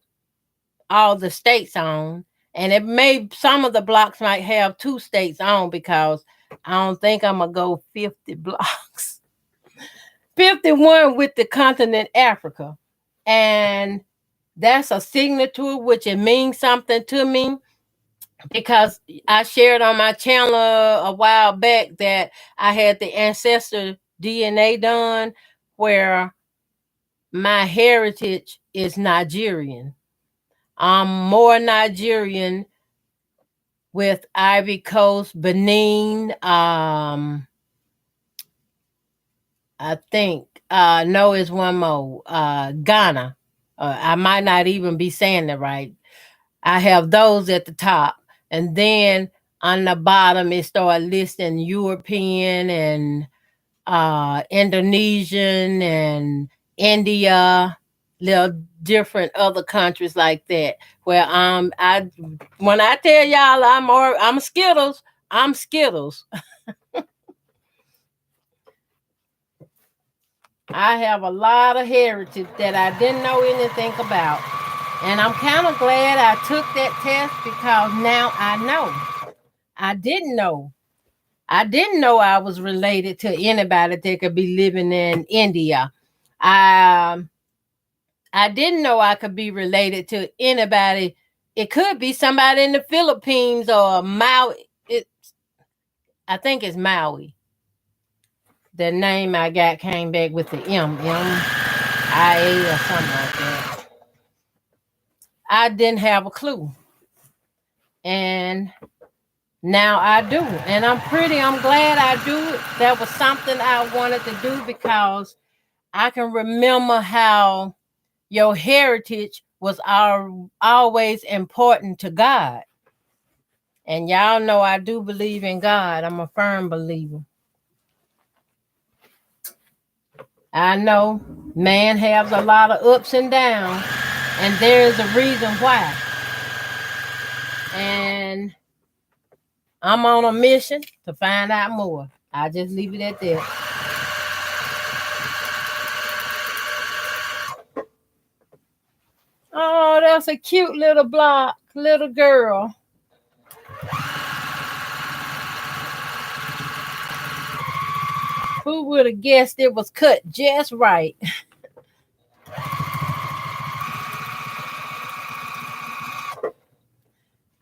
all the states on, and some of the blocks might have 2 states on, because I don't think I'm going to go 50 blocks. 51 with the continent Africa. And that's a signature, which it means something to me, because I shared on my channel a while back that I had the ancestor DNA done, where my heritage is Nigerian. I'm more Nigerian with Ivory Coast, Benin, I think, no, it's one more, Ghana. I might not even be saying it right. I have those at the top. And then on the bottom, it started listing European and Indonesian and India, little different other countries like that. Where when I tell y'all I'm Skittles, I'm Skittles. I have a lot of heritage that I didn't know anything about. And I'm kind of glad I took that test, because now I know. I didn't know. I didn't know I was related to anybody that could be living in India. I didn't know I could be related to anybody It could be somebody in the Philippines or Maui. I think it's Maui. The name I got came back with the M-I-A or something like that. I didn't have a clue. And now I do. And I'm glad I do it. That was something I wanted to do because I can remember how your heritage was always important to God. And y'all know I do believe in God. I'm a firm believer. I know man has a lot of ups and downs, and there is a reason why. And I'm on a mission to find out more. I just leave it at that. Oh, that's a cute little little girl. Who would have guessed it was cut just right?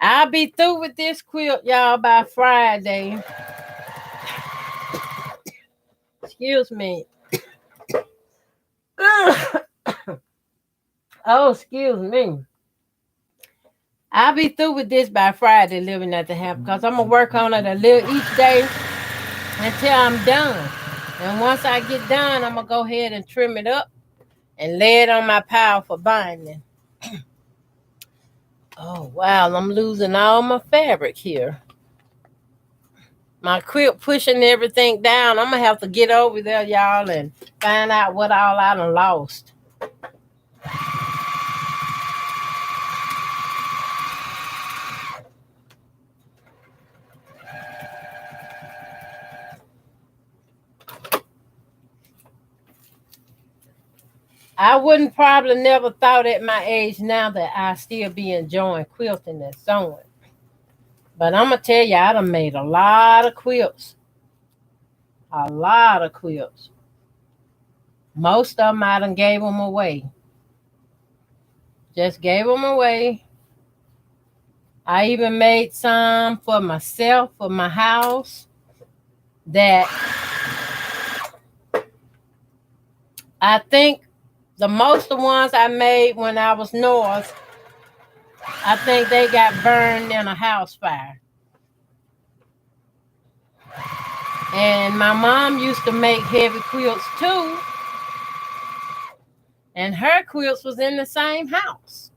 I'll be through with this quilt, y'all, by Friday. Excuse me. Oh, excuse me. I'll be through with this by Friday, living at the house, because I'm going to work on it a little each day until I'm done. And once I get done, I'm going to go ahead and trim it up and lay it on my pile for binding. Oh, wow, I'm losing all my fabric here. My quilt pushing everything down. I'm going to have to get over there, y'all, and find out what all I done lost. I wouldn't probably never thought at my age now that I still be enjoying quilting and sewing. But I'm going to tell you, I done made a lot of quilts. A lot of quilts. Most of them I done gave them away. Just gave them away. I even made some for myself, for my house, that I think the most of the ones I made when I was north, I think they got burned in a house fire. And my mom used to make heavy quilts too. And her quilts was in the same house.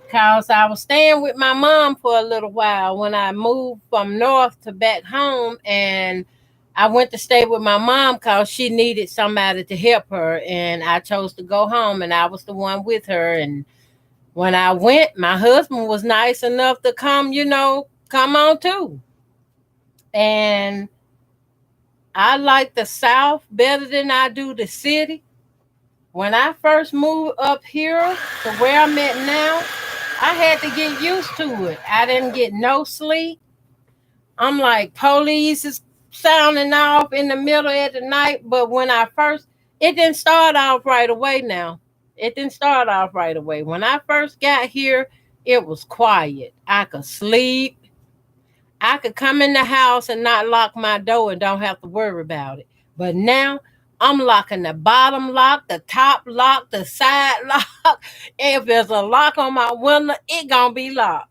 Because I was staying with my mom for a little while when I moved from north to back home. And I went to stay with my mom because she needed somebody to help her. And I chose to go home, and I was the one with her. And when I went, my husband was nice enough to come on too. And I like the South better than I do the city. When I first moved up here to where I'm at now, I had to get used to it. I didn't get no sleep. I'm like, police is sounding off in the middle of the night. But when it didn't start off right away now. It didn't start off right away. When I first got here, it was quiet. I could sleep. I could come in the house and not lock my door and don't have to worry about it. But now I'm locking the bottom lock, the top lock, the side lock. If there's a lock on my window, it gonna be locked.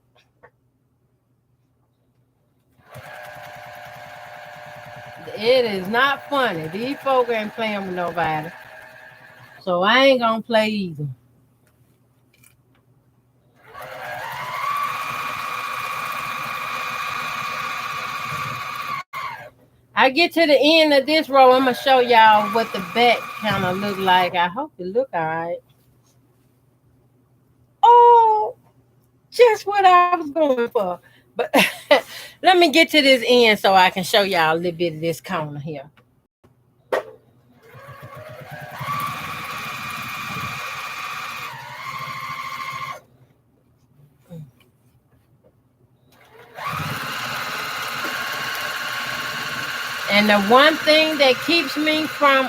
It is not funny. These folks ain't playing with nobody. So I ain't gonna play either. I get to the end of this row, I'm gonna show y'all what the back kind of look like. I hope it look all right. Oh, just what I was going for. But let me get to this end so I can show y'all a little bit of this corner here. And the one thing that keeps me from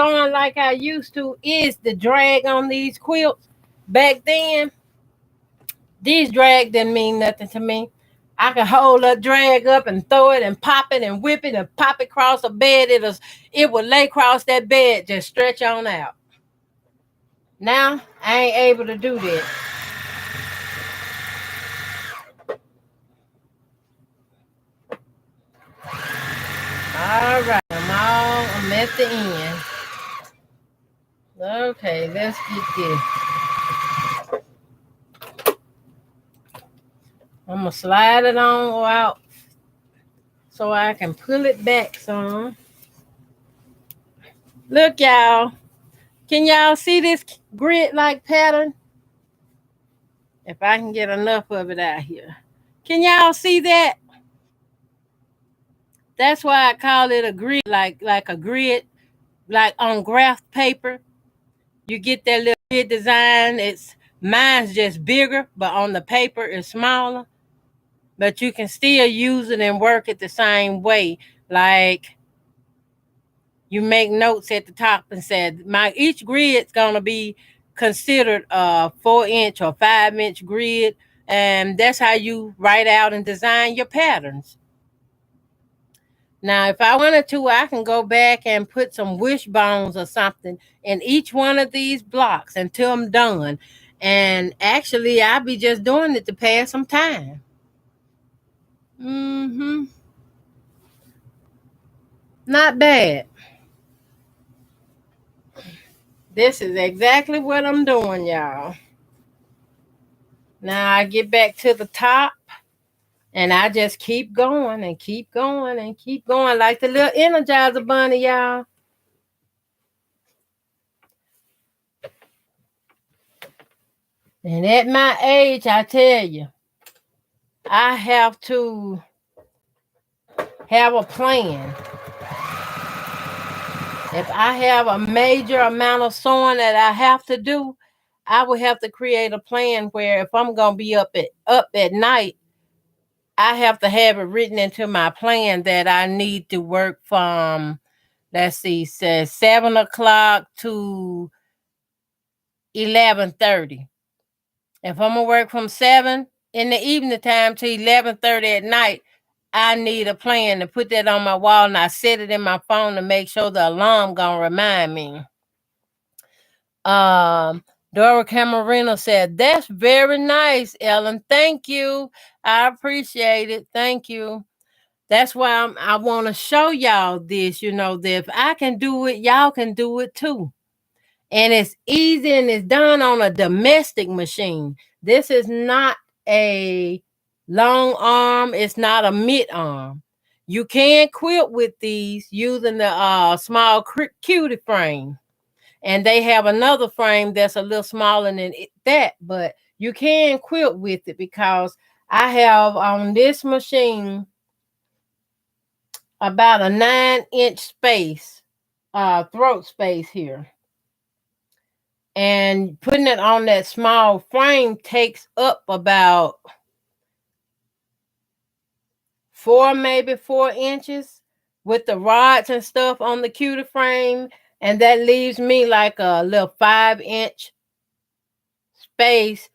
sewing like I used to is the drag on these quilts. Back then, these drag didn't mean nothing to me. I could hold a drag up and throw it and pop it and whip it and pop it across the bed. It would lay across that bed, just stretch on out. Now I ain't able to do that. All right, I'm at the end. Okay, let's get this. I'm gonna slide it on out so I can pull it back some. Look, y'all. Can y'all see this grid-like pattern? If I can get enough of it out here. Can y'all see that? That's why I call it a grid, like a grid, like on graph paper. You get that little grid design. Mine's just bigger, but on the paper it's smaller. But you can still use it and work it the same way. Like you make notes at the top and said each grid's gonna be considered a 4-inch or 5-inch grid, and that's how you write out and design your patterns. Now, if I wanted to, I can go back and put some wishbones or something in each one of these blocks until I'm done. And actually, I'll be just doing it to pass some time. Not bad. This is exactly what I'm doing, y'all. Now I get back to the top and I just keep going and keep going and keep going like the little Energizer bunny, y'all. And at my age, I tell you, I have to have a plan. If I have a major amount of sewing that I have to do, I would have to create a plan where if I'm gonna be up at night, I have to have it written into my plan that I need to work from, let's see, says 7 o'clock to 11:30. If I'm gonna work from 7 in the evening time to 11:30 at night, I need a plan to put that on my wall, and I set it in my phone to make sure the alarm gonna remind me. Dora Camarino said, "That's very nice, Ellen. Thank you. I appreciate it. Thank you. That's why I want to show y'all this, that if I can do it, y'all can do it too. And it's easy and it's done on a domestic machine. This is not a long arm. It's not a mid arm. You can quilt with these using the small cutie frame. And they have another frame that's a little smaller than that, but you can quilt with it because I have on this machine about a 9-inch space, throat space here. And putting it on that small frame takes up about maybe 4 inches with the rods and stuff on the cutie frame. And that leaves me like a little 5-inch space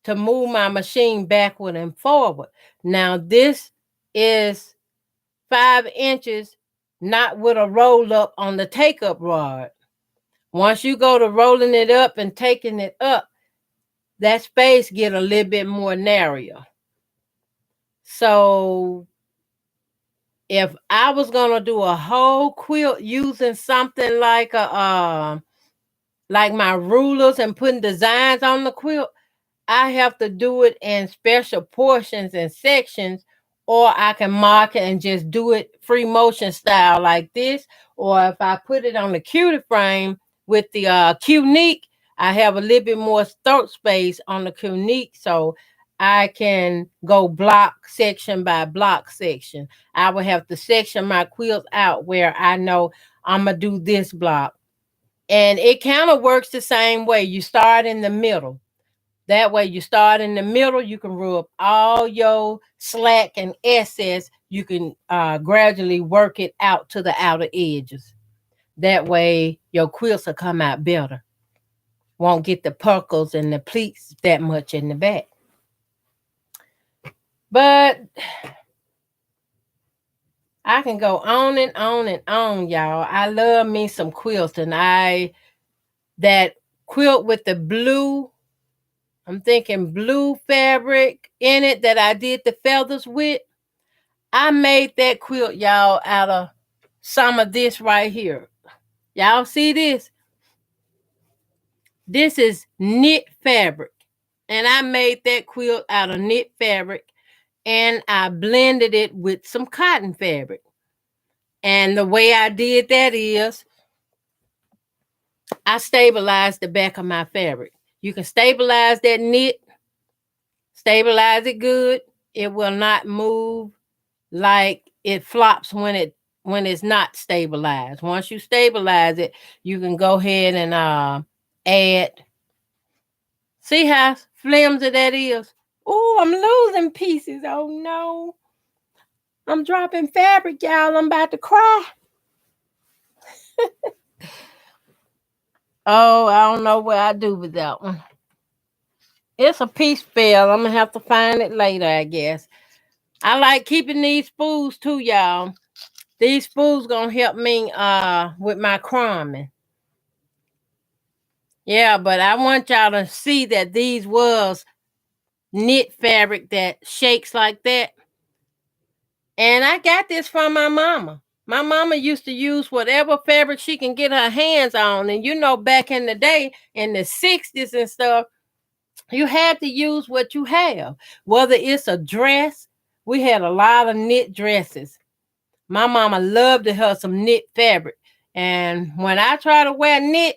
to move my machine backward and forward. Now, this is 5 inches, not with a roll up on the take up rod. Once you go to rolling it up and taking it up, that space get a little bit more narrow. So if I was gonna do a whole quilt using something like like my rulers and putting designs on the quilt, I have to do it in special portions and sections, or I can mark it and just do it free motion style like this. Or if I put it on the cutie frame with the Qunique, I have a little bit more throat space on the Qunique, so I can go block section by block section. I will have to section my quilts out where I know I'm gonna do this block. And it kind of works the same way. You start in the middle. That way you start in the middle, you can rub all your slack and excess. You can gradually work it out to the outer edges. That way your quilts will come out better. Won't get the puckles and the pleats that much in the back. But I can go on and on and on, y'all. I love me some quilting. That quilt with the blue, I'm thinking blue fabric in it that I did the feathers with. I made that quilt, y'all, out of some of this right here. Y'all see this? This is knit fabric. And I made that quilt out of knit fabric and I blended it with some cotton fabric. And the way I did that is I stabilized the back of my fabric. You can stabilize that knit, stabilize it good. It will not move like it flops when it's not stabilized. Once you stabilize it, you can go ahead and add. See how flimsy that is? Oh, I'm losing pieces. Oh no. I'm dropping fabric, y'all. I'm about to cry. Oh, I don't know what I do with that one. It's a piece fell. I'm gonna have to find it later, I guess. I like keeping these spools too, y'all. These spools gonna help me with my crumbing. Yeah, but I want y'all to see that these was knit fabric that shakes like that. And I got this from my mama. My mama used to use whatever fabric she can get her hands on. And you know, back in the day, in the 60s and stuff, you had to use what you have. Whether it's a dress, we had a lot of knit dresses. My mama loved to have some knit fabric. And when I try to wear knit,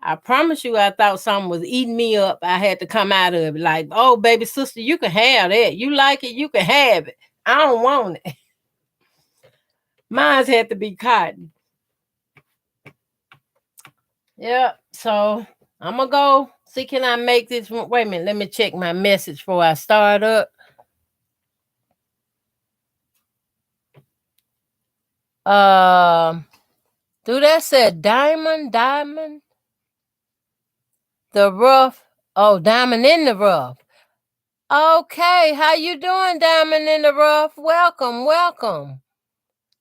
I promise you, I thought something was eating me up. I had to come out of it like, oh, baby sister, you can have that. You like it, you can have it. I don't want it. Mine's had to be cotton. Yeah, so I'm gonna go see can I make this one. Wait a minute, let me check my message before I start up. Do that said diamond? The rough. Oh, diamond in the rough. Okay, how you doing, diamond in the rough? Welcome.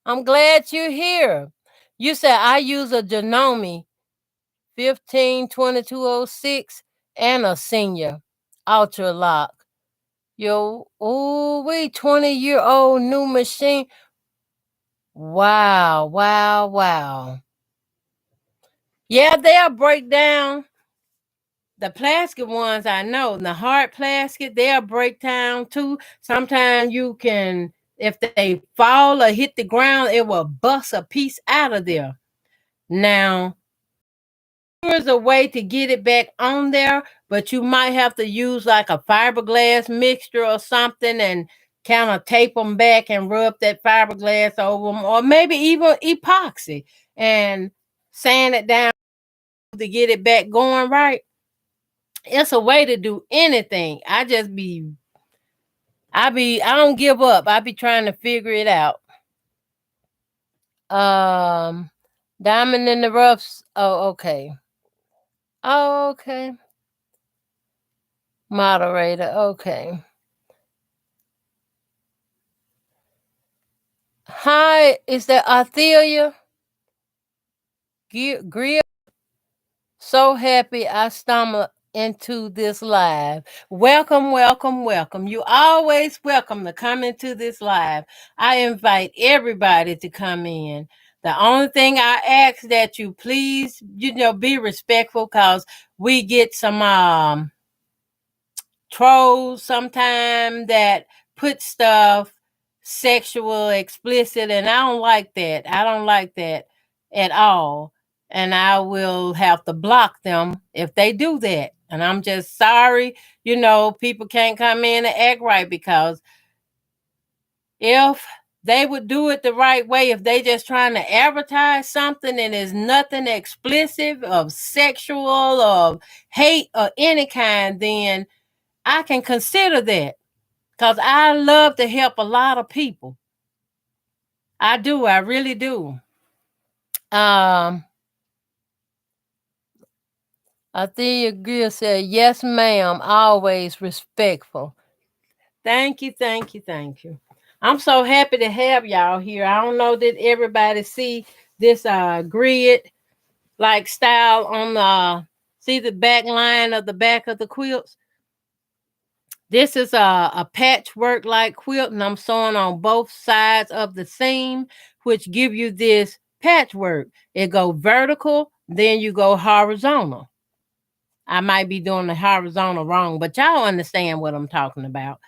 I'm glad you're here. You said I use a Janome 152206 and a senior ultra lock. Yo, ooh, we 20-year-old new machine. Wow. Yeah, they'll break down. The plastic ones I know, the hard plastic, they'll break down too. Sometimes you can, if they fall or hit the ground, it will bust a piece out of there. Now, there's a way to get it back on there, but you might have to use like a fiberglass mixture or something and kind of tape them back and rub that fiberglass over them, or maybe even epoxy and sand it down to get it back going right. It's a way to do anything. I don't give up. I be trying to figure it out. Diamond in the roughs. Oh, okay. Moderator. Okay. Hi, is that Athelia? Grill? So happy I stumbled into this live. Welcome. You always welcome to come into this live. I invite everybody to come in. The only thing I ask that you please, be respectful because we get some trolls sometime that put stuff sexual, explicit, and I don't like that. I don't like that at all. And I will have to block them if they do that. And I'm just sorry, people can't come in and act right because if they would do it the right way, if they just trying to advertise something and there's nothing explicit of sexual or hate or any kind, then I can consider that because I love to help a lot of people. I do. I really do. Athea Gill said, yes, ma'am, always respectful. Thank you, thank you, thank you. I'm so happy to have y'all here. I don't know that everybody see this grid like style on the see the back line of the back of the quilts. This is a patchwork like quilt, and I'm sewing on both sides of the seam, which give you this patchwork. It go vertical, then you go horizontal. I might be doing the horizontal wrong, but y'all understand what I'm talking about.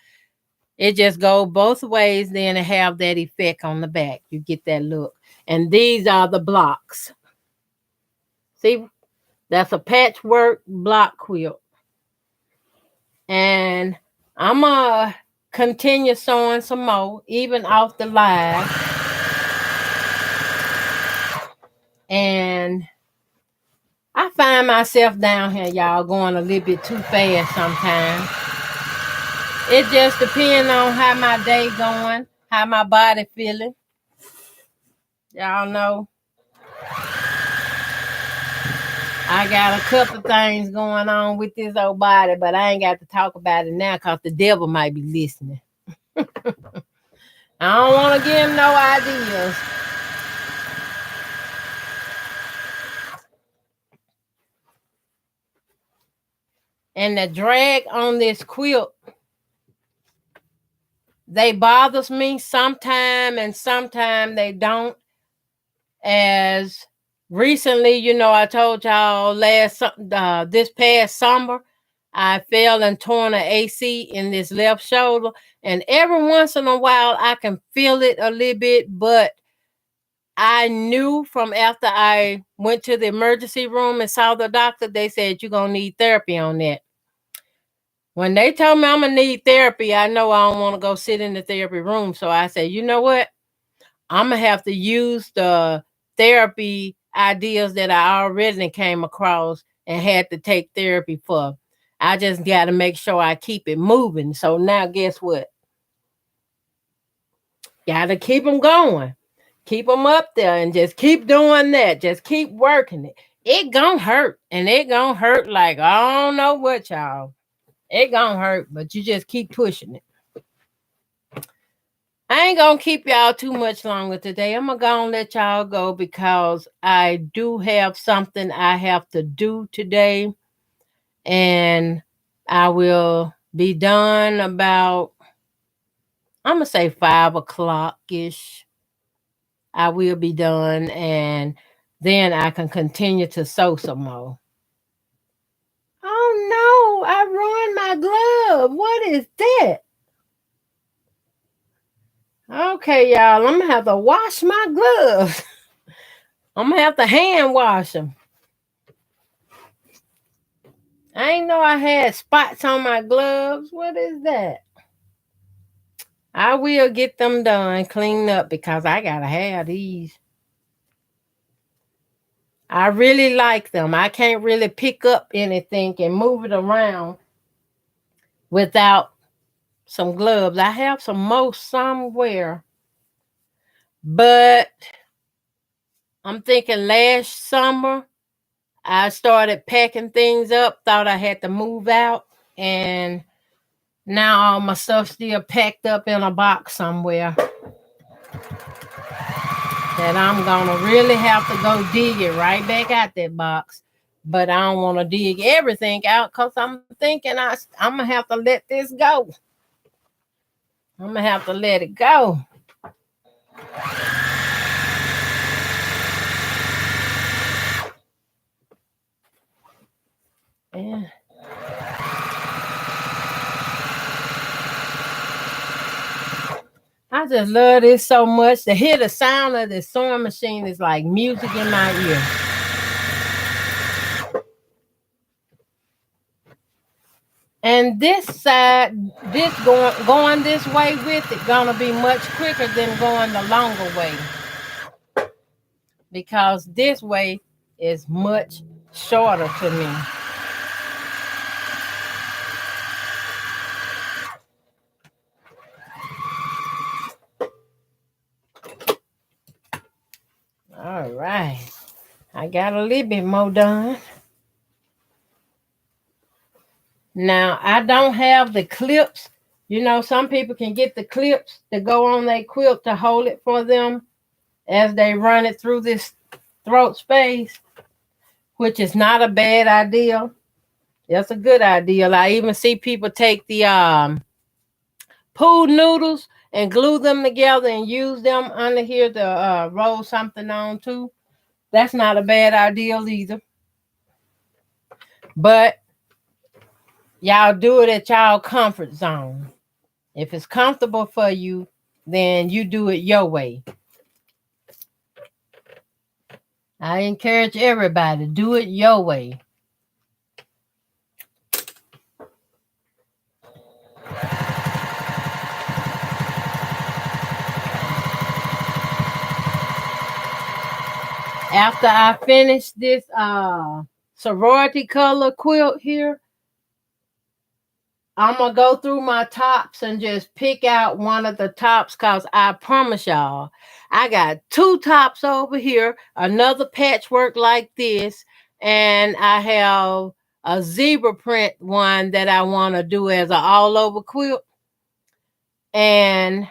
It just go both ways, then it have that effect on the back. You get that look. And these are the blocks. See, that's a patchwork block quilt. And I'm going to continue sewing some more, even off the live. And I find myself down here, y'all, going a little bit too fast sometimes. It just depends on how my day going, how my body feeling. Y'all know I got a couple things going on with this old body, but I ain't got to talk about it now because the devil might be listening. I don't want to give him no ideas. And the drag on this quilt, they bothers me sometime and sometime they don't. As recently, you know, I told y'all this past summer, I fell and torn an AC in this left shoulder. And every once in a while, I can feel it a little bit, but I knew from after I went to the emergency room and saw the doctor, they said, you're going to need therapy on that. When they told me I'm going to need therapy, I know I don't want to go sit in the therapy room. So I said, you know what? I'm going to have to use the therapy ideas that I already came across and had to take therapy for. I just got to make sure I keep it moving. So now guess what? Got to keep them going. Keep them up there and just keep doing that. Just keep working it. It gonna hurt. And it gonna hurt like I don't know what, y'all. It gonna hurt, but you just keep pushing it. I ain't gonna keep y'all too much longer today. I'm gonna let y'all go because I do have something I have to do today. And I will be done about, I'm gonna say 5 o'clock-ish. I will be done, and then I can continue to sew some more. Oh no, I ruined my glove. What is that? Okay, y'all, I'm gonna have to wash my gloves. I'm gonna have to hand wash them. I ain't know I had spots on my gloves. What is that? I will get them done, cleaned up because I gotta have these. I really like them. I can't really pick up anything and move it around without some gloves. I have some more somewhere, but I'm thinking last summer I started packing things up, thought I had to move out, and now all my stuff still packed up in a box somewhere that I'm gonna really have to go dig it right back out that box. But I don't want to dig everything out because I'm thinking I'm gonna have to let this go. I'm gonna have to let it go. Yeah. I just love this so much. To hear the sound of this sewing machine is like music in my ear. And this side, this going this way with it, gonna be much quicker than going the longer way. Because this way is much shorter to me. All right. got a little bit more done. Now, I don't have the clips. You know, some people can get the clips to go on their quilt to hold it for them as they run it through this throat space, which is not a bad idea. That's a good idea. I even see people take the pool noodles and glue them together and use them under here to roll something on too. That's not a bad idea either. But y'all do it at y'all comfort zone. If it's comfortable for you, then you do it your way. I encourage everybody, do it your way. After I finish this sorority color quilt here, I'm going to go through my tops and just pick out one of the tops because I promise y'all, I got 2 tops over here, another patchwork like this, and I have a zebra print one that I want to do as an all-over quilt. And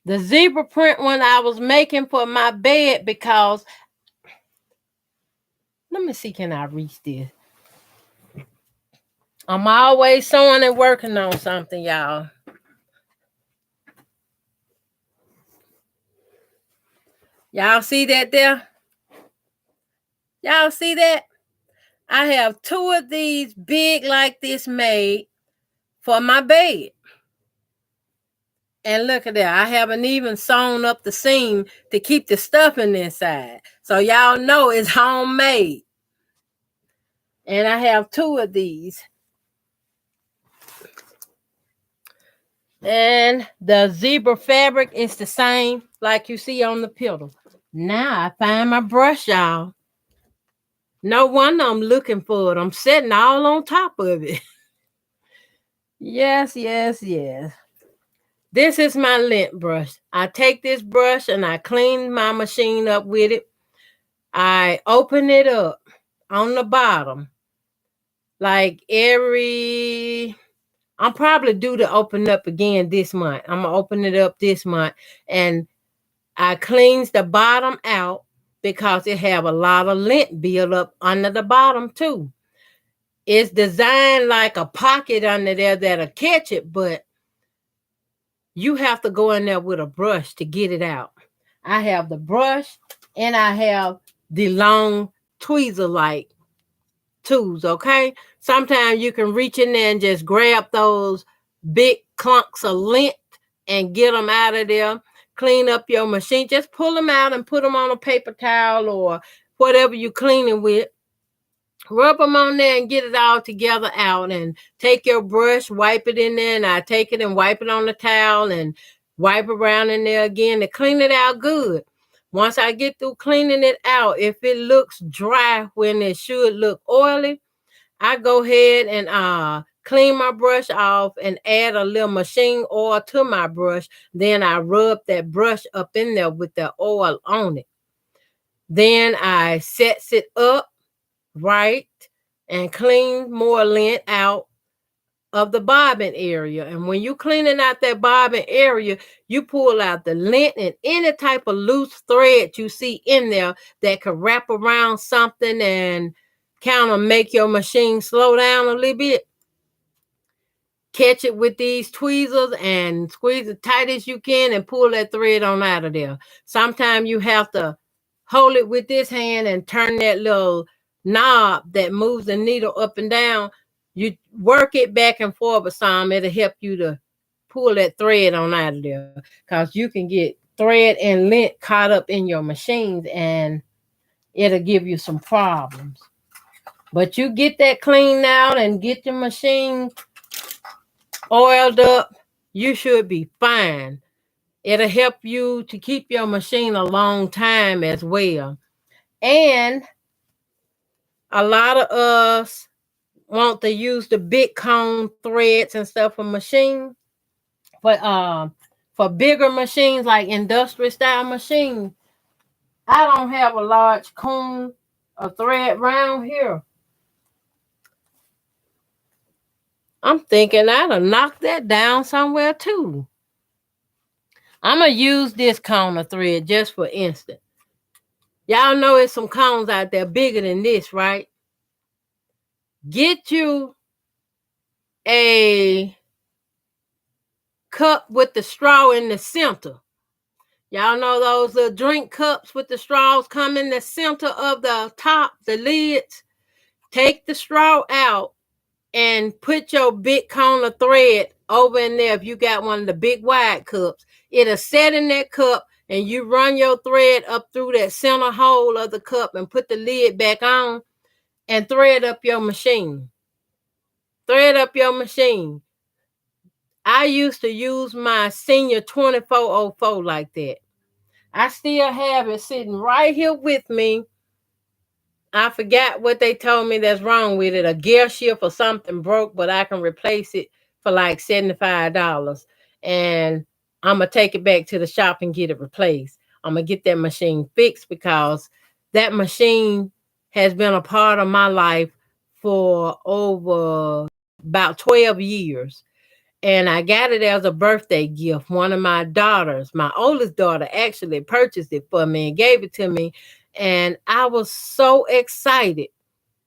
the zebra print one I was making for my bed because, let me see, can I reach this? I'm always sewing and working on something, y'all. Y'all see that there? Y'all see that? I have 2 of these big like this made for my bed. And look at that. I haven't even sewn up the seam to keep the stuffing inside. So y'all know it's homemade. And I have 2 of these. And the zebra fabric is the same like you see on the pillow. Now I find my brush, y'all. No wonder I'm looking for it. I'm sitting all on top of it. Yes. This is my lint brush. I take this brush and I clean my machine up with it. I open it up on the bottom. Like I'm probably due to open up again this month. I'm going to open it up this month. And I cleans the bottom out because it have a lot of lint built up under the bottom too. It's designed like a pocket under there that'll catch it, but you have to go in there with a brush to get it out. I have the brush and I have the long tweezer-like tools, okay? Sometimes you can reach in there and just grab those big clunks of lint and get them out of there. Clean up your machine. Just pull them out and put them on a paper towel or whatever you're cleaning with. Rub them on there and get it all together out, and take your brush, wipe it in there, and I take it and wipe it on the towel and wipe around in there again to clean it out good. Once I get through cleaning it out, if it looks dry when it should look oily, I go ahead and clean my brush off and add a little machine oil to my brush. Then I rub that brush up in there with the oil on it. Then I sets it up right and clean more lint out of the bobbin area. And when you cleaning out that bobbin area, you pull out the lint and any type of loose thread you see in there that could wrap around something and kind of make your machine slow down a little bit. Catch it with these tweezers and squeeze it tight as you can and pull that thread on out of there. Sometimes you have to hold it with this hand and turn that little knob that moves the needle up and down. You work it back and forth with some. It'll help you to pull that thread on out of there, because you can get thread and lint caught up in your machines and it'll give you some problems. But you get that cleaned out and get your machine oiled up, you should be fine. It'll help you to keep your machine a long time as well. And a lot of us want to use the big cone threads and stuff for machine, but for bigger machines like industrial style machines. I don't have a large cone of thread round here. I'm thinking I'd have knocked that down somewhere too. I'm going to use this cone of thread just for instance. Y'all know there's some cones out there bigger than this, right? Get you a cup with the straw in the center. Y'all know those little drink cups with the straws come in the center of the top, the lids? Take the straw out and put your big cone of thread over in there. If you got one of the big wide cups, it'll set in that cup and you run your thread up through that center hole of the cup and put the lid back on and thread up your machine. Thread up your machine. I used to use my senior 2404 like that. I still have it sitting right here with me. I forgot what they told me that's wrong with it. A gear shift or something broke, but I can replace it for like $75. And I'm going to take it back to the shop and get it replaced. I'm going to get that machine fixed because that machine has been a part of my life for over about 12 years. And I got it as a birthday gift. One of my daughters, my oldest daughter, actually purchased it for me and gave it to me. And I was so excited.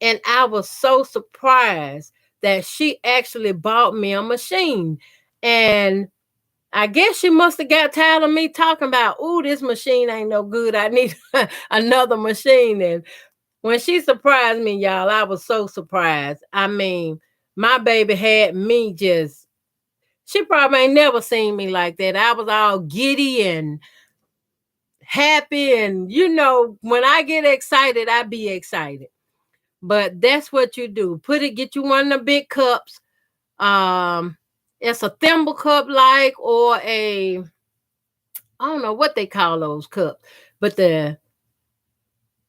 And I was so surprised that she actually bought me a machine. And I guess she must have got tired of me talking about, ooh, this machine ain't no good. I need another machine. And when she surprised me, y'all, I was so surprised. I mean, my baby had me just, she probably ain't never seen me like that. I was all giddy and happy. And, you know, when I get excited, I be excited. But that's what you do. Get you one of the big cups. It's a thimble cup like, or I don't know what they call those cups. But the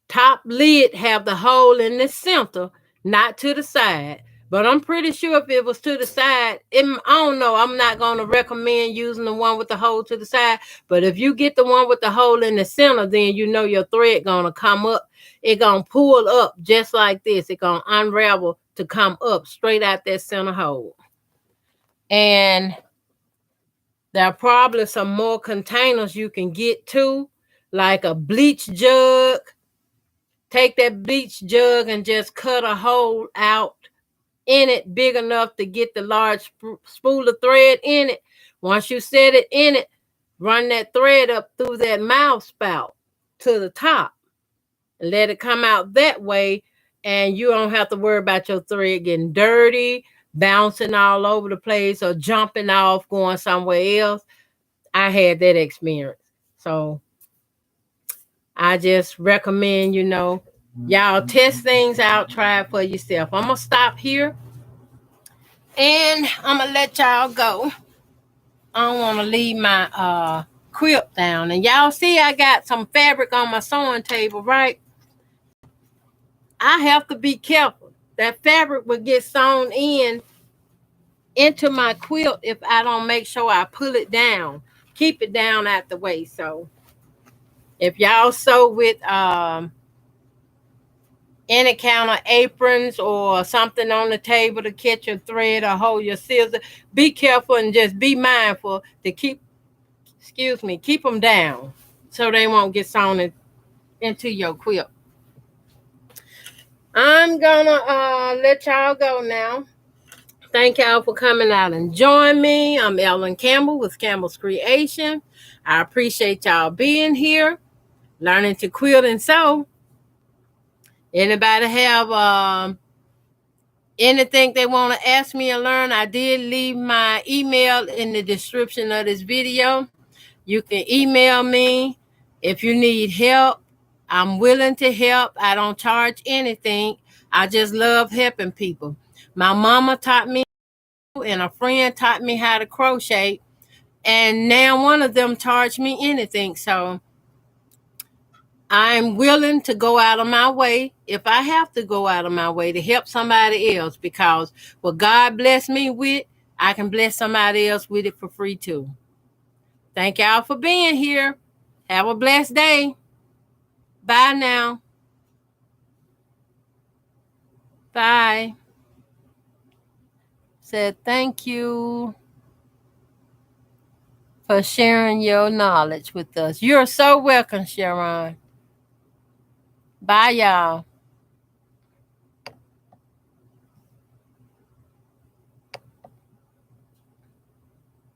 top lid have the hole in the center, not to the side. But I'm pretty sure if it was to the side, I don't know. I'm not going to recommend using the one with the hole to the side. But if you get the one with the hole in the center, then you know your thread going to come up. It going to pull up just like this. It going to unravel to come up straight out that center hole. And there are probably some more containers you can get too, like a bleach jug. Take that bleach jug and just cut a hole out in it big enough to get the large spool of thread in it. Once you set it in it, run that thread up through that mouth spout to the top and let it come out that way. And you don't have to worry about your thread getting dirty, bouncing all over the place, or jumping off, going somewhere else. I had that experience. So I just recommend, y'all test things out, try it for yourself. I'm going to stop here and I'm going to let y'all go. I don't want to leave my quilt down. And y'all see I got some fabric on my sewing table, right? I have to be careful. That fabric will get sewn into my quilt if I don't make sure I pull it down. Keep it down out the way. So if y'all sew with any kind of aprons or something on the table to catch your thread or hold your scissors, be careful and just be mindful to keep them down so they won't get sewn into your quilt. I'm gonna let y'all go now. Thank y'all for coming out and join me. I'm Ellen Campbell with Campbell's Creation. I appreciate y'all being here, learning to quilt and sew. Anybody have anything they want to ask me or learn? I did leave my email in the description of this video. You can email me if you need help. I'm willing to help. I don't charge anything. I just love helping people. My mama taught me and a friend taught me how to crochet, and now one of them charged me anything. So I'm willing to go out of my way if I have to go out of my way to help somebody else, because what God blessed me with, I can bless somebody else with it for free too. Thank y'all for being here. Have a blessed day. Bye now. Bye. Said thank you for sharing your knowledge with us. You're so welcome, Sharon. Bye, y'all.